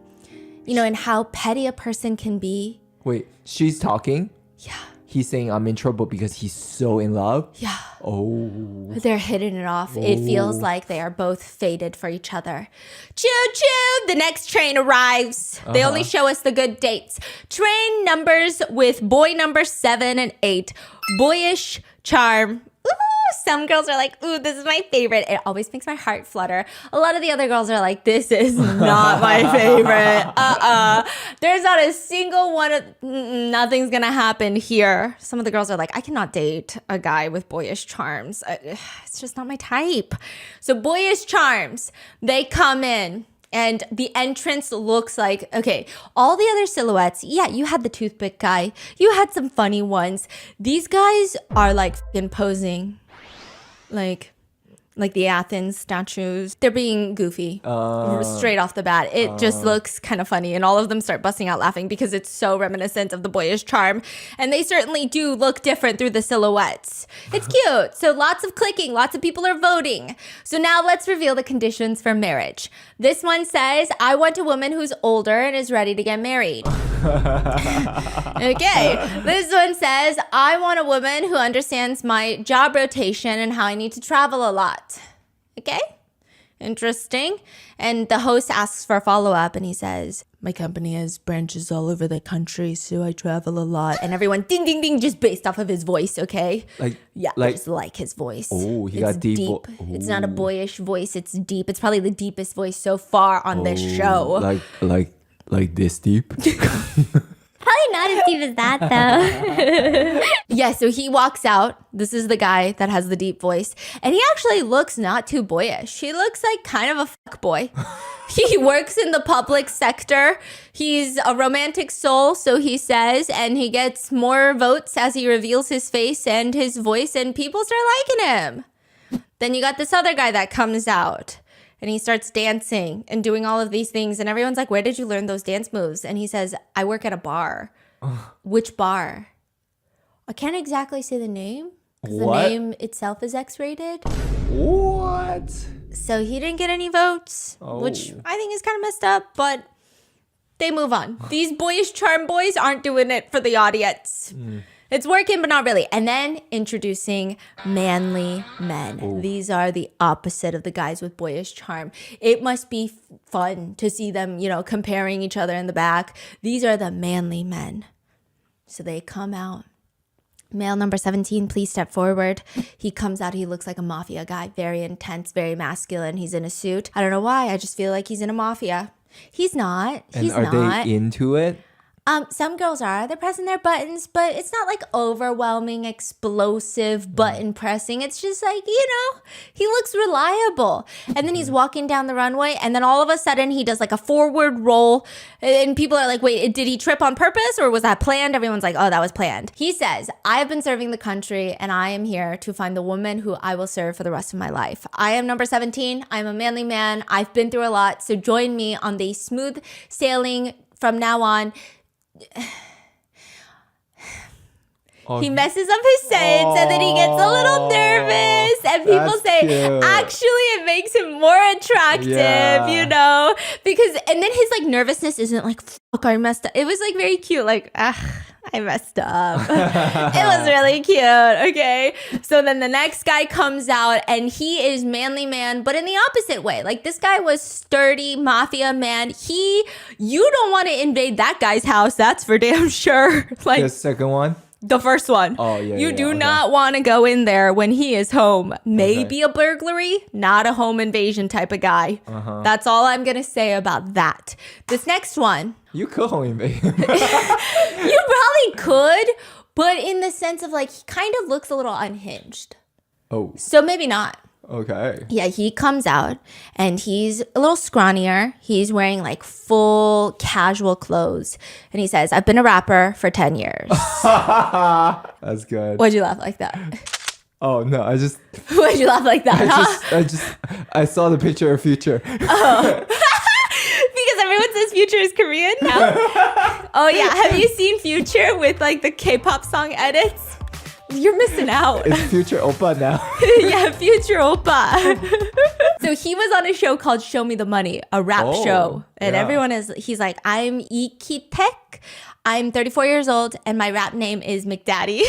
how petty a person can be. Wait, she's talking? Yeah. he's saying I'm in trouble because he's so in love? Yeah. Oh. They're hitting it off. It feels like they are both fated for each other. Choo choo! The next train arrives. They only show us the good dates. Train numbers with boy number 7 and 8. Boyish charm. Ooh, some girls are like, ooh, this is my favorite. It always makes my heart flutter. A lot of the other girls are like, this is not my favorite. There's not a single one of, nothing's gonna happen here. Some of the girls are like, I cannot date a guy with boyish charms. It's just not my type. So boyish charms, they come in. And the entrance looks like, okay, all the other silhouettes, yeah, you had the toothpick guy. You had some funny ones. These guys are like f***ing posing. Like the Athens statues. They're being goofy straight off the bat. It just looks kind of funny. And all of them start busting out laughing because it's so reminiscent of the boyish charm. And they certainly do look different through the silhouettes. It's cute. So lots of clicking. Lots of people are voting. So now let's reveal the conditions for marriage. This one says, I want a woman who's older and is ready to get married. Okay. This one says, I want a woman who understands my job rotation and how I need to travel a lot. Okay. Interesting. And the host asks for a follow-up and he says, my company has branches all over the country, so I travel a lot. And everyone ding, ding, ding, just based off of his voice, okay? Yeah, I just like his voice. Oh, he it's got deep. It's not a boyish voice, it's deep. It's probably the deepest voice so far on this show. Like this deep? Probably not as deep as that, though. Yeah, so he walks out. This is the guy that has the deep voice. And he actually looks not too boyish. He looks like kind of a fuck boy. He works in the public sector. He's a romantic soul, so he says, and he gets more votes as he reveals his face and his voice, and people start liking him. Then you got this other guy that comes out. And he starts dancing and doing all of these things. And everyone's like, where did you learn those dance moves? And he says, I work at a bar. Which bar? I can't exactly say the name. Because the name itself is X-rated. What? So he didn't get any votes, which I think is kind of messed up. But they move on. These boyish charm boys aren't doing it for the audience. It's working, but not really. And then introducing manly men. Ooh. These are the opposite of the guys with boyish charm. It must be fun to see them, comparing each other in the back. These are the manly men. So they come out. Male number 17, please step forward. He comes out. He looks like a mafia guy. Very intense, very masculine. He's in a suit. I don't know why. I just feel like he's in a mafia. He's not. He's not. And are they into it? Some girls are. They're pressing their buttons, but it's not like overwhelming, explosive button pressing. It's just like, he looks reliable. And then he's walking down the runway, and then all of a sudden he does like a forward roll. And people are like, wait, did he trip on purpose or was that planned? Everyone's like, oh, that was planned. He says, I've been serving the country and I am here to find the woman who I will serve for the rest of my life. I am number 17. I'm a manly man. I've been through a lot. So join me on the smooth sailing from now on. He messes up his sentence and then he gets a little nervous and people say, cute. Actually, it makes him more attractive, because, and then his nervousness isn't like, fuck, I messed up. It was very cute. I messed up. It was really cute. Okay. So then the next guy comes out and he is manly man, but in the opposite way. This guy was sturdy mafia man. You don't want to invade that guy's house. That's for damn sure. The second one? The first one. Oh, yeah. You do not want to go in there when he is home. Maybe a burglary, not a home invasion type of guy. That's all I'm going to say about that. This next one. You could home invade him. You probably could, but in the sense of he kind of looks a little unhinged. Oh. So maybe not. Okay. Yeah, he comes out and he's a little scrawnier. He's wearing full casual clothes. And he says, I've been a rapper for 10 years. That's good. Why'd you laugh like that? Oh, no, Why'd you laugh like that? I saw the picture of Future. Oh. Because everyone says Future is Korean now. Oh, yeah. Have you seen Future with the K-pop song edits? You're missing out. It's Future Oppa now. Yeah, Future Oppa. So he was on a show called Show Me the Money, a rap show. And yeah. he's like, I'm Ikitek. I'm 34 years old and my rap name is McDaddy.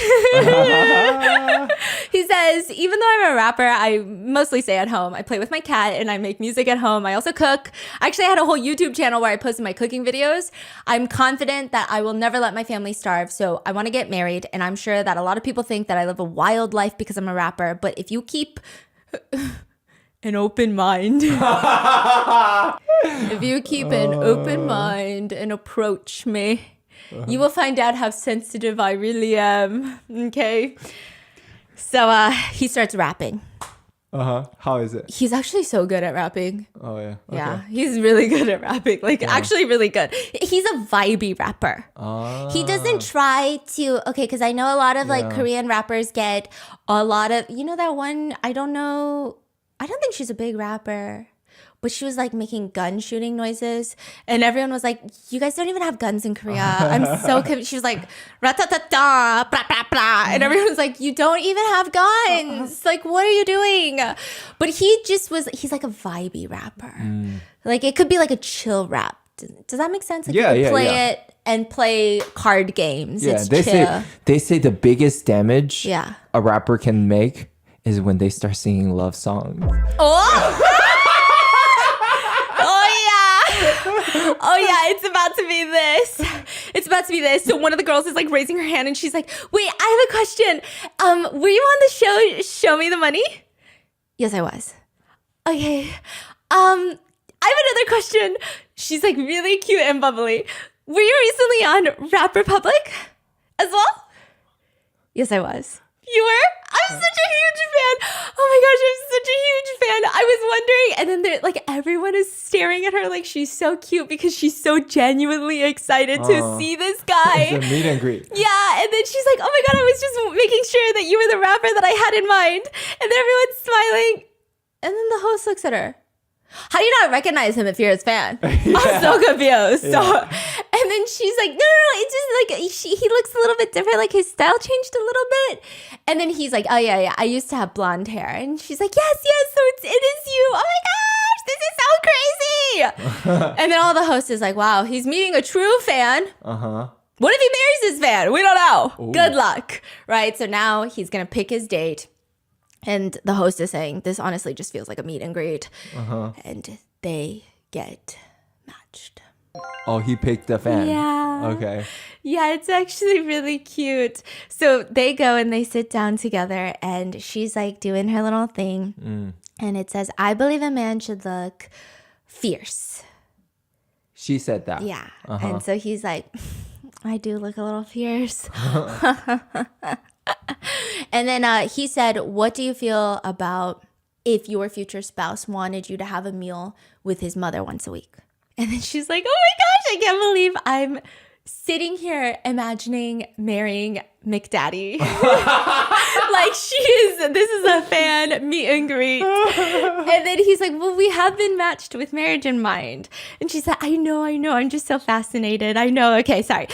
He says, even though I'm a rapper, I mostly stay at home. I play with my cat and I make music at home. I also cook. Actually, I had a whole YouTube channel where I posted my cooking videos. I'm confident that I will never let my family starve. So I want to get married. And I'm sure that a lot of people think that I live a wild life because I'm a rapper. But if you keep an open mind, if you keep an open mind and approach me, you will find out how sensitive I really am. Okay. So he starts rapping. How is it? He's actually so good at rapping. Oh yeah. Okay. Yeah, he's really good at rapping. Like actually really good. He's a vibey rapper. He doesn't try to, okay, because I know a lot of like Korean rappers get a lot of, you know that one, I don't think she's a big rapper, but she was like making gun shooting noises and everyone was like, you guys don't even have guns in Korea. I'm so confused. She was like, ratatata, blah, blah, blah. And everyone's like, you don't even have guns. Like, what are you doing? But he's like a vibey rapper. Like it could be like a chill rap. Does that make sense? Like Yeah, you yeah, could play yeah. it and play card games. Yeah, It's they chill. say the biggest damage Yeah. a rapper can make is when they start singing love songs. Oh! Oh yeah, it's about to be this. It's about to be this. So one of the girls is like raising her hand and she's like, wait, I have a question. Were you on the show Show Me the Money? Yes, I was. Okay. I have another question. She's like really cute and bubbly. Were you recently on Rap Republic as well? Yes, I was. You were? I'm such a huge fan. Oh my gosh, I'm such a huge fan. I was wondering, and then like everyone is staring at her like she's so cute because she's so genuinely excited to see this guy. It's a meet and greet. Yeah, and then she's like, oh my god, I was just making sure that you were the rapper that I had in mind. And then everyone's smiling. And then the host looks at her. How do you not recognize him if you're his fan? I'm so confused. So, and then she's like, no, it's just like he looks a little bit different. Like his style changed a little bit. And then he's like, oh yeah, I used to have blonde hair. And she's like, yes, so it is you. Oh my gosh, this is so crazy. And then all the host is like, wow, he's meeting a true fan. What if he marries his fan? We don't know. Ooh. Good luck. Right? So now he's going to pick his date. And the host is saying, this honestly just feels like a meet and greet. And they get matched. Oh, he picked a fan. Yeah. Okay. Yeah, it's actually really cute. So they go and they sit down together and she's like doing her little thing. And it says, I believe a man should look fierce. She said that. Yeah. And so he's like, I do look a little fierce. And then he said, what do you feel about if your future spouse wanted you to have a meal with his mother once a week? And then she's like, oh my gosh, I can't believe I'm sitting here imagining marrying McDaddy. Like this is a fan meet and greet. And then he's like, well, we have been matched with marriage in mind. And she said, I know, I'm just so fascinated. I know. Okay, sorry.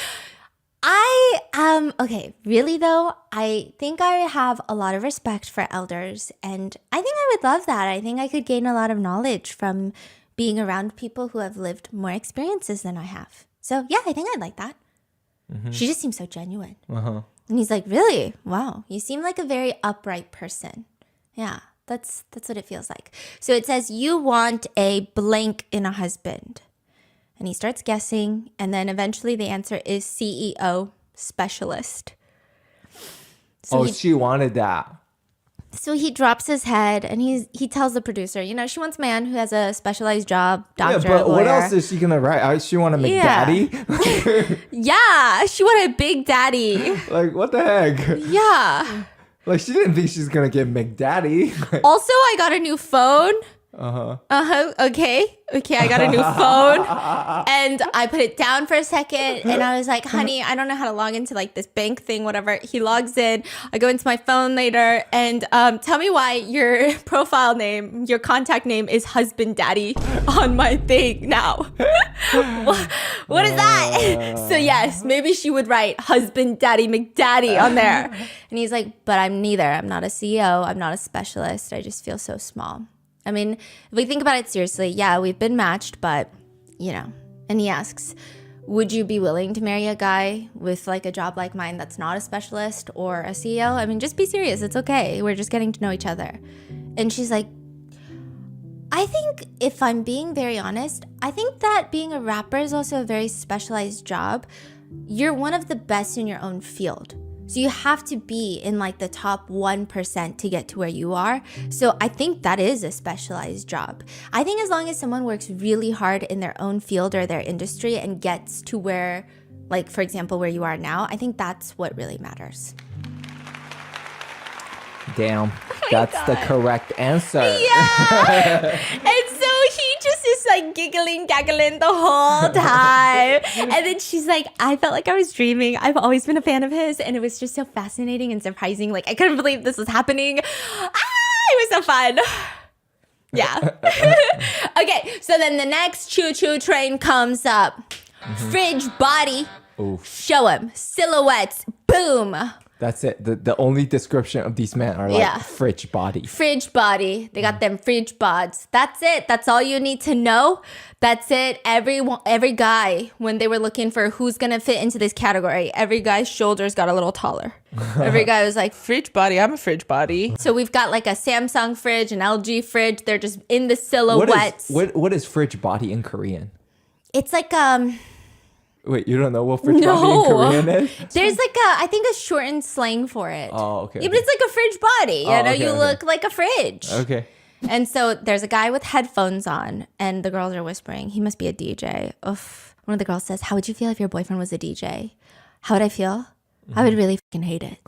Okay, really though, I think I have a lot of respect for elders and I think I would love that. I think I could gain a lot of knowledge from being around people who have lived more experiences than I have. So yeah, I think I'd like that. She just seems so genuine. And he's like, really? Wow, you seem like a very upright person. Yeah, that's what it feels like. So it says you want a blank in a husband. And he starts guessing, and then eventually the answer is CEO specialist. So she wanted that. So he drops his head and he tells the producer, she wants a man who has a specialized job, doctor, but lawyer. what else is she gonna write? She want a McDaddy? Yeah, she wanted a big daddy. Like, what the heck? Yeah. Like, she didn't think she's gonna get McDaddy. Also, I got a new phone. Okay, I got a new phone and I put it down for a second and I was like, honey, I don't know how to log into like this bank thing, whatever. He logs in. I go into my phone later and tell me why your profile name, your contact name is husband daddy on my thing now. What is that? So yes, maybe she would write husband daddy McDaddy on there. And he's like, but I'm neither. I'm not a CEO. I'm not a specialist. I just feel so small. I mean, if we think about it seriously, yeah, we've been matched, but, you know. And he asks, would you be willing to marry a guy with like a job like mine that's not a specialist or a CEO? I mean, just be serious. It's okay. We're just getting to know each other. And she's like, I think if I'm being very honest, I think that being a rapper is also a very specialized job. You're one of the best in your own field. So you have to be in like the top 1% to get to where you are. So I think that is a specialized job. I think as long as someone works really hard in their own field or their industry and gets to where, like, for example, where you are now, I think that's what really matters. Damn, that's the correct answer. Yeah. And so he just is like giggling, cackling the whole time. And then she's like, I felt like I was dreaming. I've always been a fan of his. And it was just so fascinating and surprising. Like, I couldn't believe this was happening. It was so fun. Yeah. Okay, so then the next choo-choo train comes up. Fridge body. Oof. Show him. Silhouettes. Boom. That's it. The only description of these men are like fridge body. Fridge body. They got them fridge bods. That's it. That's all you need to know. That's it. Every guy, when they were looking for who's going to fit into this category, every guy's shoulders got a little taller. Every guy was like, Fridge body. I'm a fridge body. so we've got like a Samsung fridge, an LG fridge. They're just in the silhouettes. What is fridge body in Korean? It's like, Wait, you don't know what fridge body in Korean is? there's like I think a shortened slang for it. Oh, okay. Yeah, but it's like a fridge body. You know, okay, you okay. look like a fridge. Okay. And so there's a guy with headphones on, and the girls are whispering, he must be a DJ. Oof. One of the girls says, how would you feel if your boyfriend was a DJ? How would I feel? I would really fucking hate it.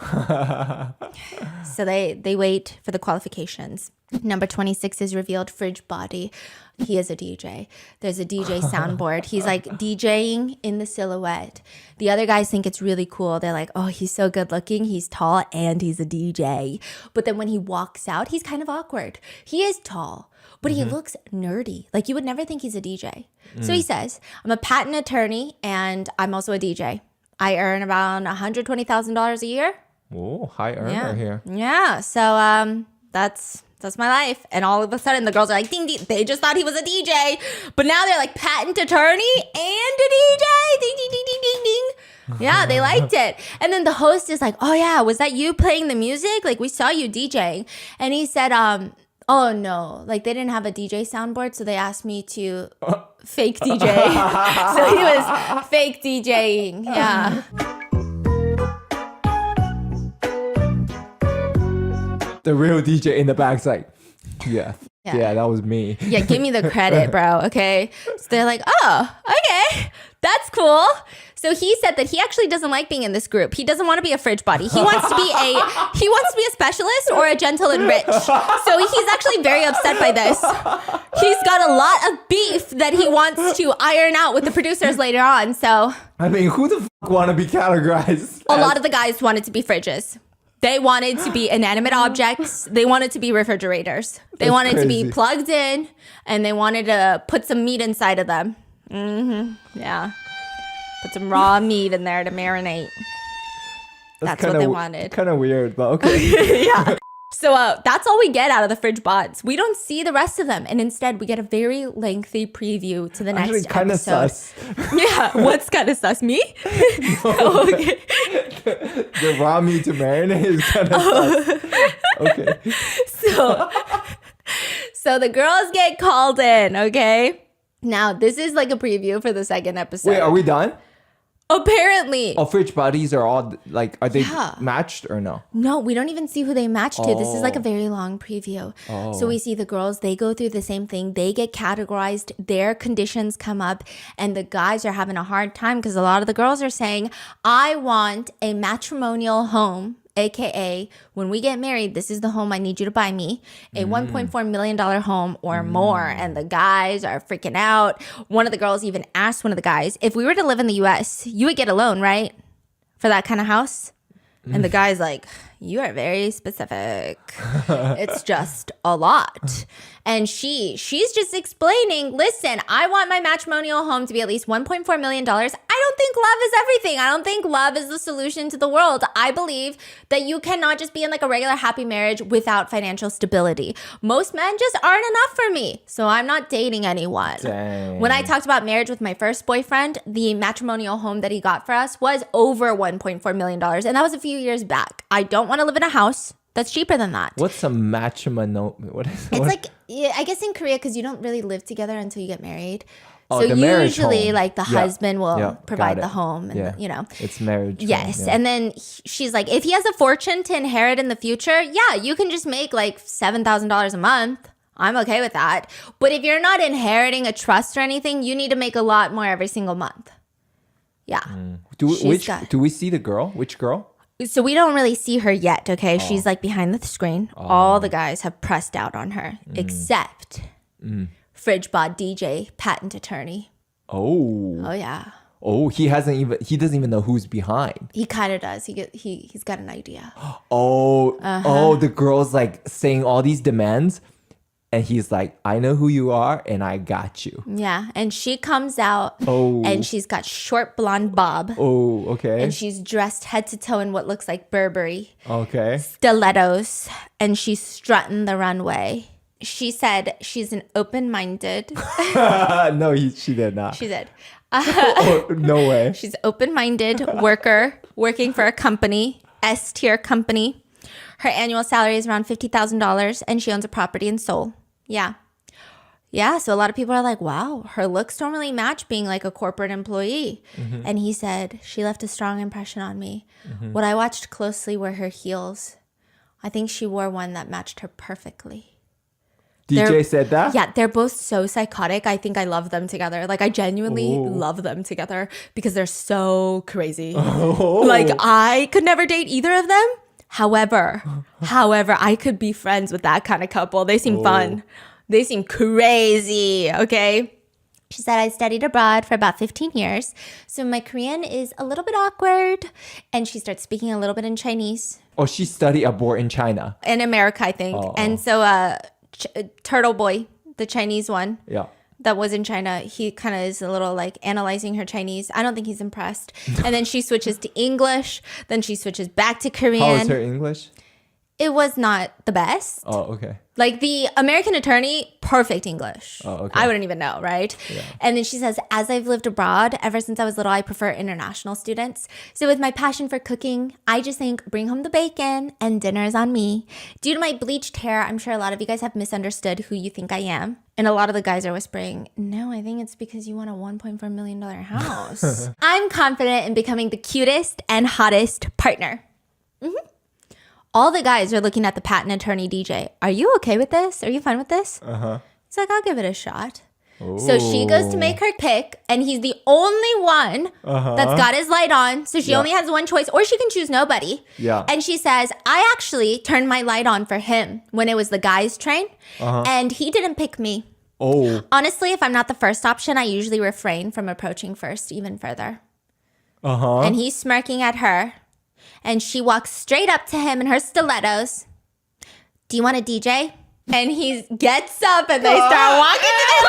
So they wait for the qualifications. Number 26 is revealed, fridge body. He is a DJ. There's a DJ soundboard. He's like DJing in the silhouette. The other guys think it's really cool. They're like, oh, he's so good looking. He's tall and he's a DJ. But then when he walks out, he's kind of awkward. He is tall, but he looks nerdy. Like you would never think he's a DJ. So he says, I'm a patent attorney and I'm also a DJ. I earn around $120,000 a year. Oh, high earner here. Yeah. So that's my life. And all of a sudden the girls are like, ding, ding. They just thought he was a DJ. But now they're like patent attorney and a DJ. Ding, ding, ding, ding, ding, ding. Yeah, they liked it. And then the host is like, oh yeah, was that you playing the music? Like we saw you DJing. And he said, oh no, like they didn't have a DJ soundboard. So they asked me to fake DJ. So he was fake DJing. Yeah. The real DJ in the back's like, yeah, that was me. Yeah, give me the credit, bro. Okay. So they're like, oh, okay, that's cool. So he said that he actually doesn't like being in this group. He doesn't want to be a fridge body. He wants to be a specialist or a gentle and rich. So he's actually very upset by this. He's got a lot of beef that he wants to iron out with the producers later on. So I mean, who the fuck want to be categorized? a lot of the guys wanted to be fridges. They wanted to be inanimate objects. They wanted to be refrigerators. They wanted to be plugged in, and they wanted to put some meat inside of them. Yeah. Put some raw meat in there to marinate. That's what they wanted. Kind of weird, but okay. Yeah. So that's all we get out of the fridge bots. We don't see the rest of them. And instead, we get a very lengthy preview to the next Actually, kind of episode. sus. Yeah. What's kind of sus? Me? Oh, okay. The raw meat to marinate is kind of sus. Okay. So the girls get called in, okay? Now, this is like a preview for the second episode. Wait, are we done? Apparently. Oh, fridge bodies are all like, are they Yeah. matched or no? No, we don't even see who they match to. This is like a very long preview. So we see the girls, they go through the same thing. They get categorized. Their conditions come up. And the guys are having a hard time because a lot of the girls are saying, I want a matrimonial home. AKA, when we get married, this is the home I need you to buy me. A $1.4 million home or more. And the guys are freaking out. One of the girls even asked one of the guys, if we were to live in the US, you would get a loan, right? For that kind of house? And the guy's like, you are very specific. It's just a lot. And she's just explaining, listen, I want my matrimonial home to be at least $1.4 million. I don't think love is everything. I don't think love is the solution to the world. I believe that you cannot just be in like a regular happy marriage without financial stability. Most men just aren't enough for me. So I'm not dating anyone. Dang. When I talked about marriage with my first boyfriend, the matrimonial home that he got for us was over $1.4 million. And that was a few years back. I don't want to live in a house that's cheaper than that. What's a matrimonial? What is It's what? like, yeah, I guess in Korea, because you don't really live together until you get married. Oh, So the marriage usually home. like the Yeah. husband will Yeah, provide got the it. home and, Yeah. you know. It's marriage. Yes. home, yeah. And then she's like, if he has a fortune to inherit in the future, yeah, you can just make like $7,000 a month. I'm okay with that. But if you're not inheriting a trust or anything, you need to make a lot more every single month. Yeah. She's got- Do we see the girl? Which girl? So we don't really see her yet, okay? She's like behind the screen. All the guys have pressed out on her, except Fridge Bod DJ, patent attorney. Oh. Oh, yeah. Oh, he doesn't even know who's behind. He kind of does. He's got an idea. Oh, oh, the girl's like saying all these demands, and he's like, I know who you are, and I got you. Yeah. And she comes out Oh. and she's got short blonde bob. Oh, okay. And she's dressed head to toe in what looks like Burberry Okay. stilettos. And she's strutting the runway. She said she's an open-minded. No, she did not. She said Oh, no way. she's open-minded worker working for a company, S-tier company. Her annual salary is around $50,000 and she owns a property in Seoul. Yeah. Yeah, so a lot of people are like, wow, her looks don't really match being like a corporate employee. And he said, she left a strong impression on me. What I watched closely were her heels. I think she wore one that matched her perfectly. DJ said that? Yeah, they're both so psychotic. I think I love them together. Like, I genuinely love them together because they're so crazy. Like, I could never date either of them. However, I could be friends with that kind of couple. They seem fun. They seem crazy, okay? She said, I studied abroad for about 15 years. So my Korean is a little bit awkward. And she starts speaking a little bit in Chinese. Oh, she studied abroad in China. In America, I think. And so Turtle Boy, the Chinese one, Yeah. that was in China, he kind of is a little like analyzing her Chinese. I don't think he's impressed. And then she switches to English. Then she switches back to Korean. How is her English? It was not the best. Oh, okay. Like the American attorney, perfect English. Oh, okay. I wouldn't even know, right? Yeah. And then she says, as I've lived abroad, ever since I was little, I prefer international students. So with my passion for cooking, I just think bring home the bacon and dinner is on me. Due to my bleached hair, I'm sure a lot of you guys have misunderstood who you think I am. And a lot of the guys are whispering, no, I think it's because you want a $1.4 million house. I'm confident in becoming the cutest and hottest partner. All the guys are looking at the patent attorney DJ. Are you okay with this? Are you fine with this? He's like, I'll give it a shot. So she goes to make her pick, and he's the only one that's got his light on. So she only has one choice, or she can choose nobody. Yeah. And she says, I actually turned my light on for him when it was the guys' train, and he didn't pick me. Oh. Honestly, if I'm not the first option, I usually refrain from approaching first even further. Uh-huh. And he's smirking at her. And she walks straight up to him in her stilettos. Do you want a DJ? And he gets up and they start walking to their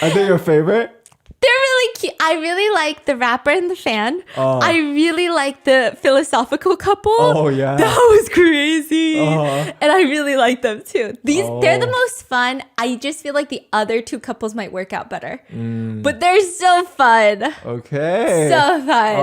little Are they your favorite? They're really cute. I really like the rapper and the fan. I really like the philosophical couple. Oh, yeah. That was crazy. And I really like them too. They're the most fun. I just feel like the other two couples might work out better. But they're so fun. Okay. So fun.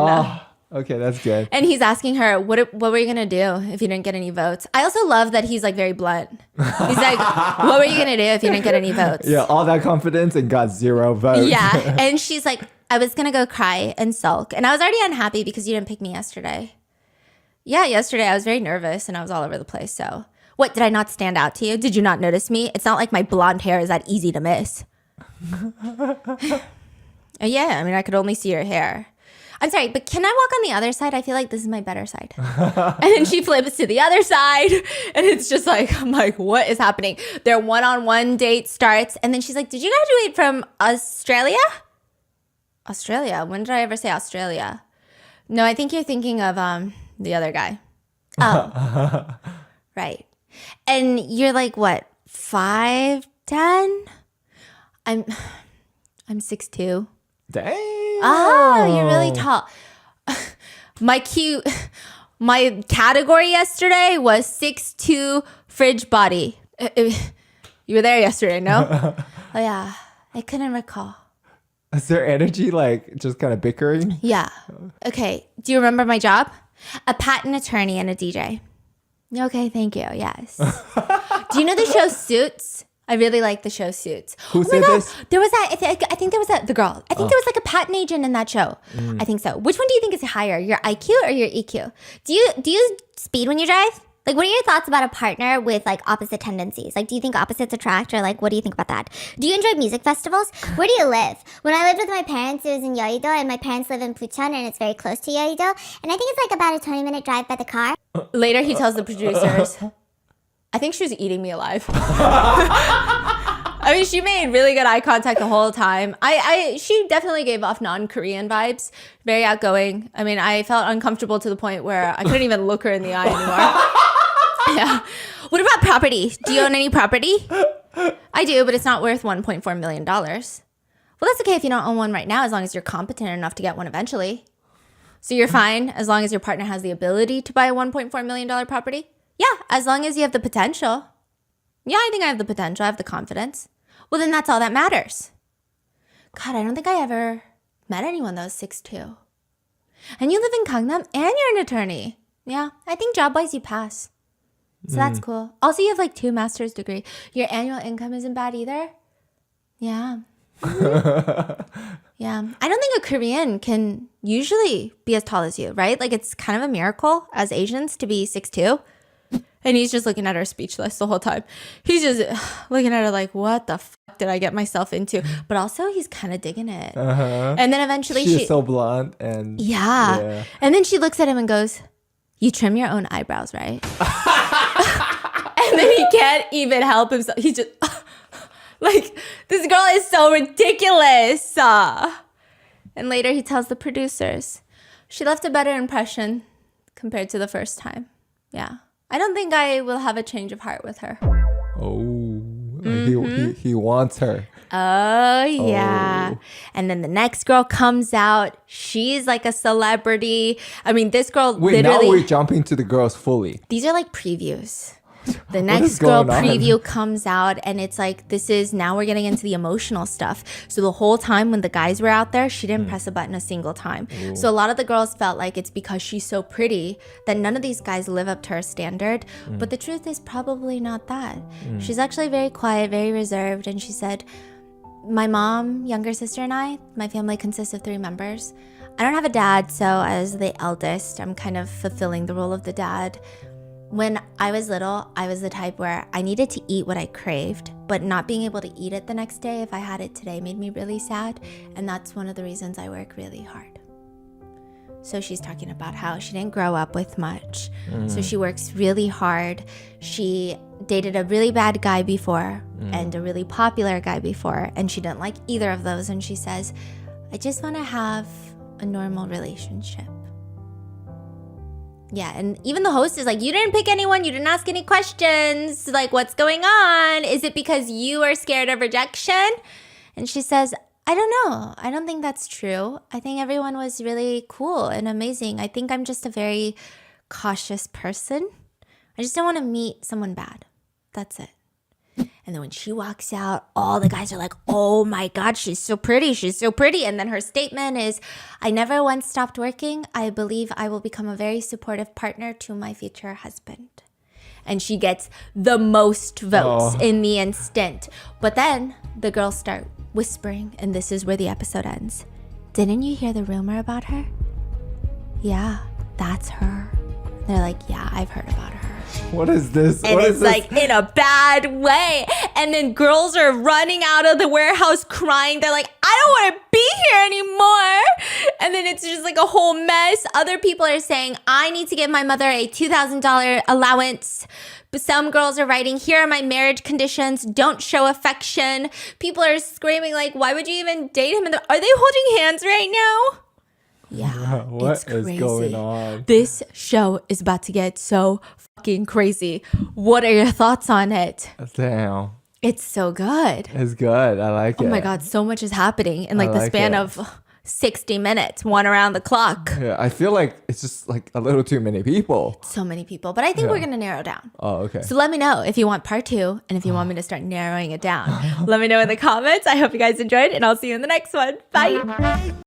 Oh, okay, that's good. And he's asking her, what were you going to do if you didn't get any votes? I also love that he's like very blunt. He's like, what were you going to do if you didn't get any votes? Yeah, all that confidence and got 0 votes. Yeah. And she's like, I was going to go cry and sulk. And I was already unhappy because you didn't pick me yesterday. Yeah, yesterday I was very nervous and I was all over the place. So what, did I not stand out to you? Did you not notice me? It's not like my blonde hair is that easy to miss. Yeah, I mean, I could only see your hair. I'm sorry, but can I walk on the other side? I feel like this is my better side. And then she flips to the other side. And it's just like, I'm like, what is happening? Their one-on-one date starts. And then she's like, did you graduate from Australia? Australia? When did I ever say Australia? No, I think you're thinking of the other guy. Oh, right. And you're like, what, 5'10"? I'm 6'2". Dang. Oh, you're really tall. My category yesterday was 6'2" fridge body. You were there yesterday, no? Oh yeah, I couldn't recall. Is there energy like just kind of bickering? Yeah. Okay, do you remember my job? A patent attorney and a DJ. Okay, thank you. Yes. Do you know the show Suits? I really like the show Suits. Who said this? There was that. I think there was that. The girl. I think there was like a patent agent in that show. I think so. Which one do you think is higher, your IQ or your EQ? Do you speed when you drive? Like, what are your thoughts about a partner with like opposite tendencies? Like, do you think opposites attract, or like, what do you think about that? Do you enjoy music festivals? Where do you live? When I lived with my parents, it was in Yeouido, and my parents live in Bucheon, and it's very close to Yeouido. And I think it's like about a 20-minute drive by the car. Later, he tells the producers, I think she was eating me alive. I mean, she made really good eye contact the whole time. She definitely gave off non-Korean vibes. Very outgoing. I mean, I felt uncomfortable to the point where I couldn't even look her in the eye anymore. Yeah. What about property? Do you own any property? I do, but it's not worth $1.4 million. Well, that's okay if you don't own one right now, as long as you're competent enough to get one eventually. So you're fine as long as your partner has the ability to buy a $1.4 million property? Yeah, as long as you have the potential. Yeah, I think I have the potential. I have the confidence. Well, then that's all that matters. God, I don't think I ever met anyone that was 6'2". And you live in Gangnam and you're an attorney. Yeah, I think job-wise you pass. So that's cool. Also, you have like 2 master's degree. Your annual income isn't bad either. Yeah. Yeah. I don't think a Korean can usually be as tall as you, right? Like, it's kind of a miracle as Asians to be 6'2". And he's just looking at her speechless the whole time. He's just looking at her like, what the fuck did I get myself into? But also, he's kind of digging it. And then eventually She's so blonde and yeah. And then she looks at him and goes, you trim your own eyebrows, right? And then he can't even help himself. He just, like, this girl is so ridiculous. And later he tells the producers, she left a better impression compared to the first time. Yeah. I don't think I will have a change of heart with her. Oh, he wants her. Oh, yeah. Oh. And then the next girl comes out. She's like a celebrity. I mean, this girl Wait, now literally... we're jumping to the girls fully. These are like previews. The What next is girl going on? preview comes out and it's like, this is, now we're getting into the emotional stuff. So the whole time when the guys were out there, she didn't press a button a single time. So a lot of the girls felt like it's because she's so pretty that none of these guys live up to her standard. But the truth is probably not that. She's actually very quiet, very reserved. And she said, my mom, younger sister, and I, my family consists of 3 members. I don't have a dad, so as the eldest, I'm kind of fulfilling the role of the dad. When I was little, I was the type where I needed to eat what I craved, but not being able to eat it the next day if I had it today made me really sad. And that's one of the reasons I work really hard. So she's talking about how she didn't grow up with much. So she works really hard. She dated a really bad guy before and a really popular guy before, and she didn't like either of those. And she says, I just want to have a normal relationship. Yeah, and even the host is like, you didn't pick anyone, you didn't ask any questions. Like, what's going on? Is it because you are scared of rejection? And she says, I don't know. I don't think that's true. I think everyone was really cool and amazing. I think I'm just a very cautious person. I just don't want to meet someone bad. That's it. And then when she walks out, all the guys are like, oh my God, she's so pretty. She's so pretty. And then her statement is, I never once stopped working. I believe I will become a very supportive partner to my future husband. And she gets the most votes in the instant. But then the girls start whispering, and this is where the episode ends. Didn't you hear the rumor about her? Yeah, that's her. They're like, yeah, I've heard about her. What is this? And it's like in a bad way. And then girls are running out of the warehouse crying. They're like, I don't want to be here anymore. And then it's just like a whole mess. Other people are saying, I need to give my mother a $2,000 allowance. But some girls are writing, here are my marriage conditions. Don't show affection. People are screaming like, why would you even date him? Are they holding hands right now? Yeah, What it's is crazy. going on? This show is about to get so fucking crazy. What are your thoughts on it? Damn. It's so good. It's good. I like it. Oh my God, so much is happening in like I the like span it. of 60 minutes, one around the clock. Yeah, I feel like it's just like a little too many people. So many people, but I think we're going to narrow down. Oh, okay. So let me know if you want part 2 and if you want me to start narrowing it down. Let me know in the comments. I hope you guys enjoyed and I'll see you in the next one. Bye.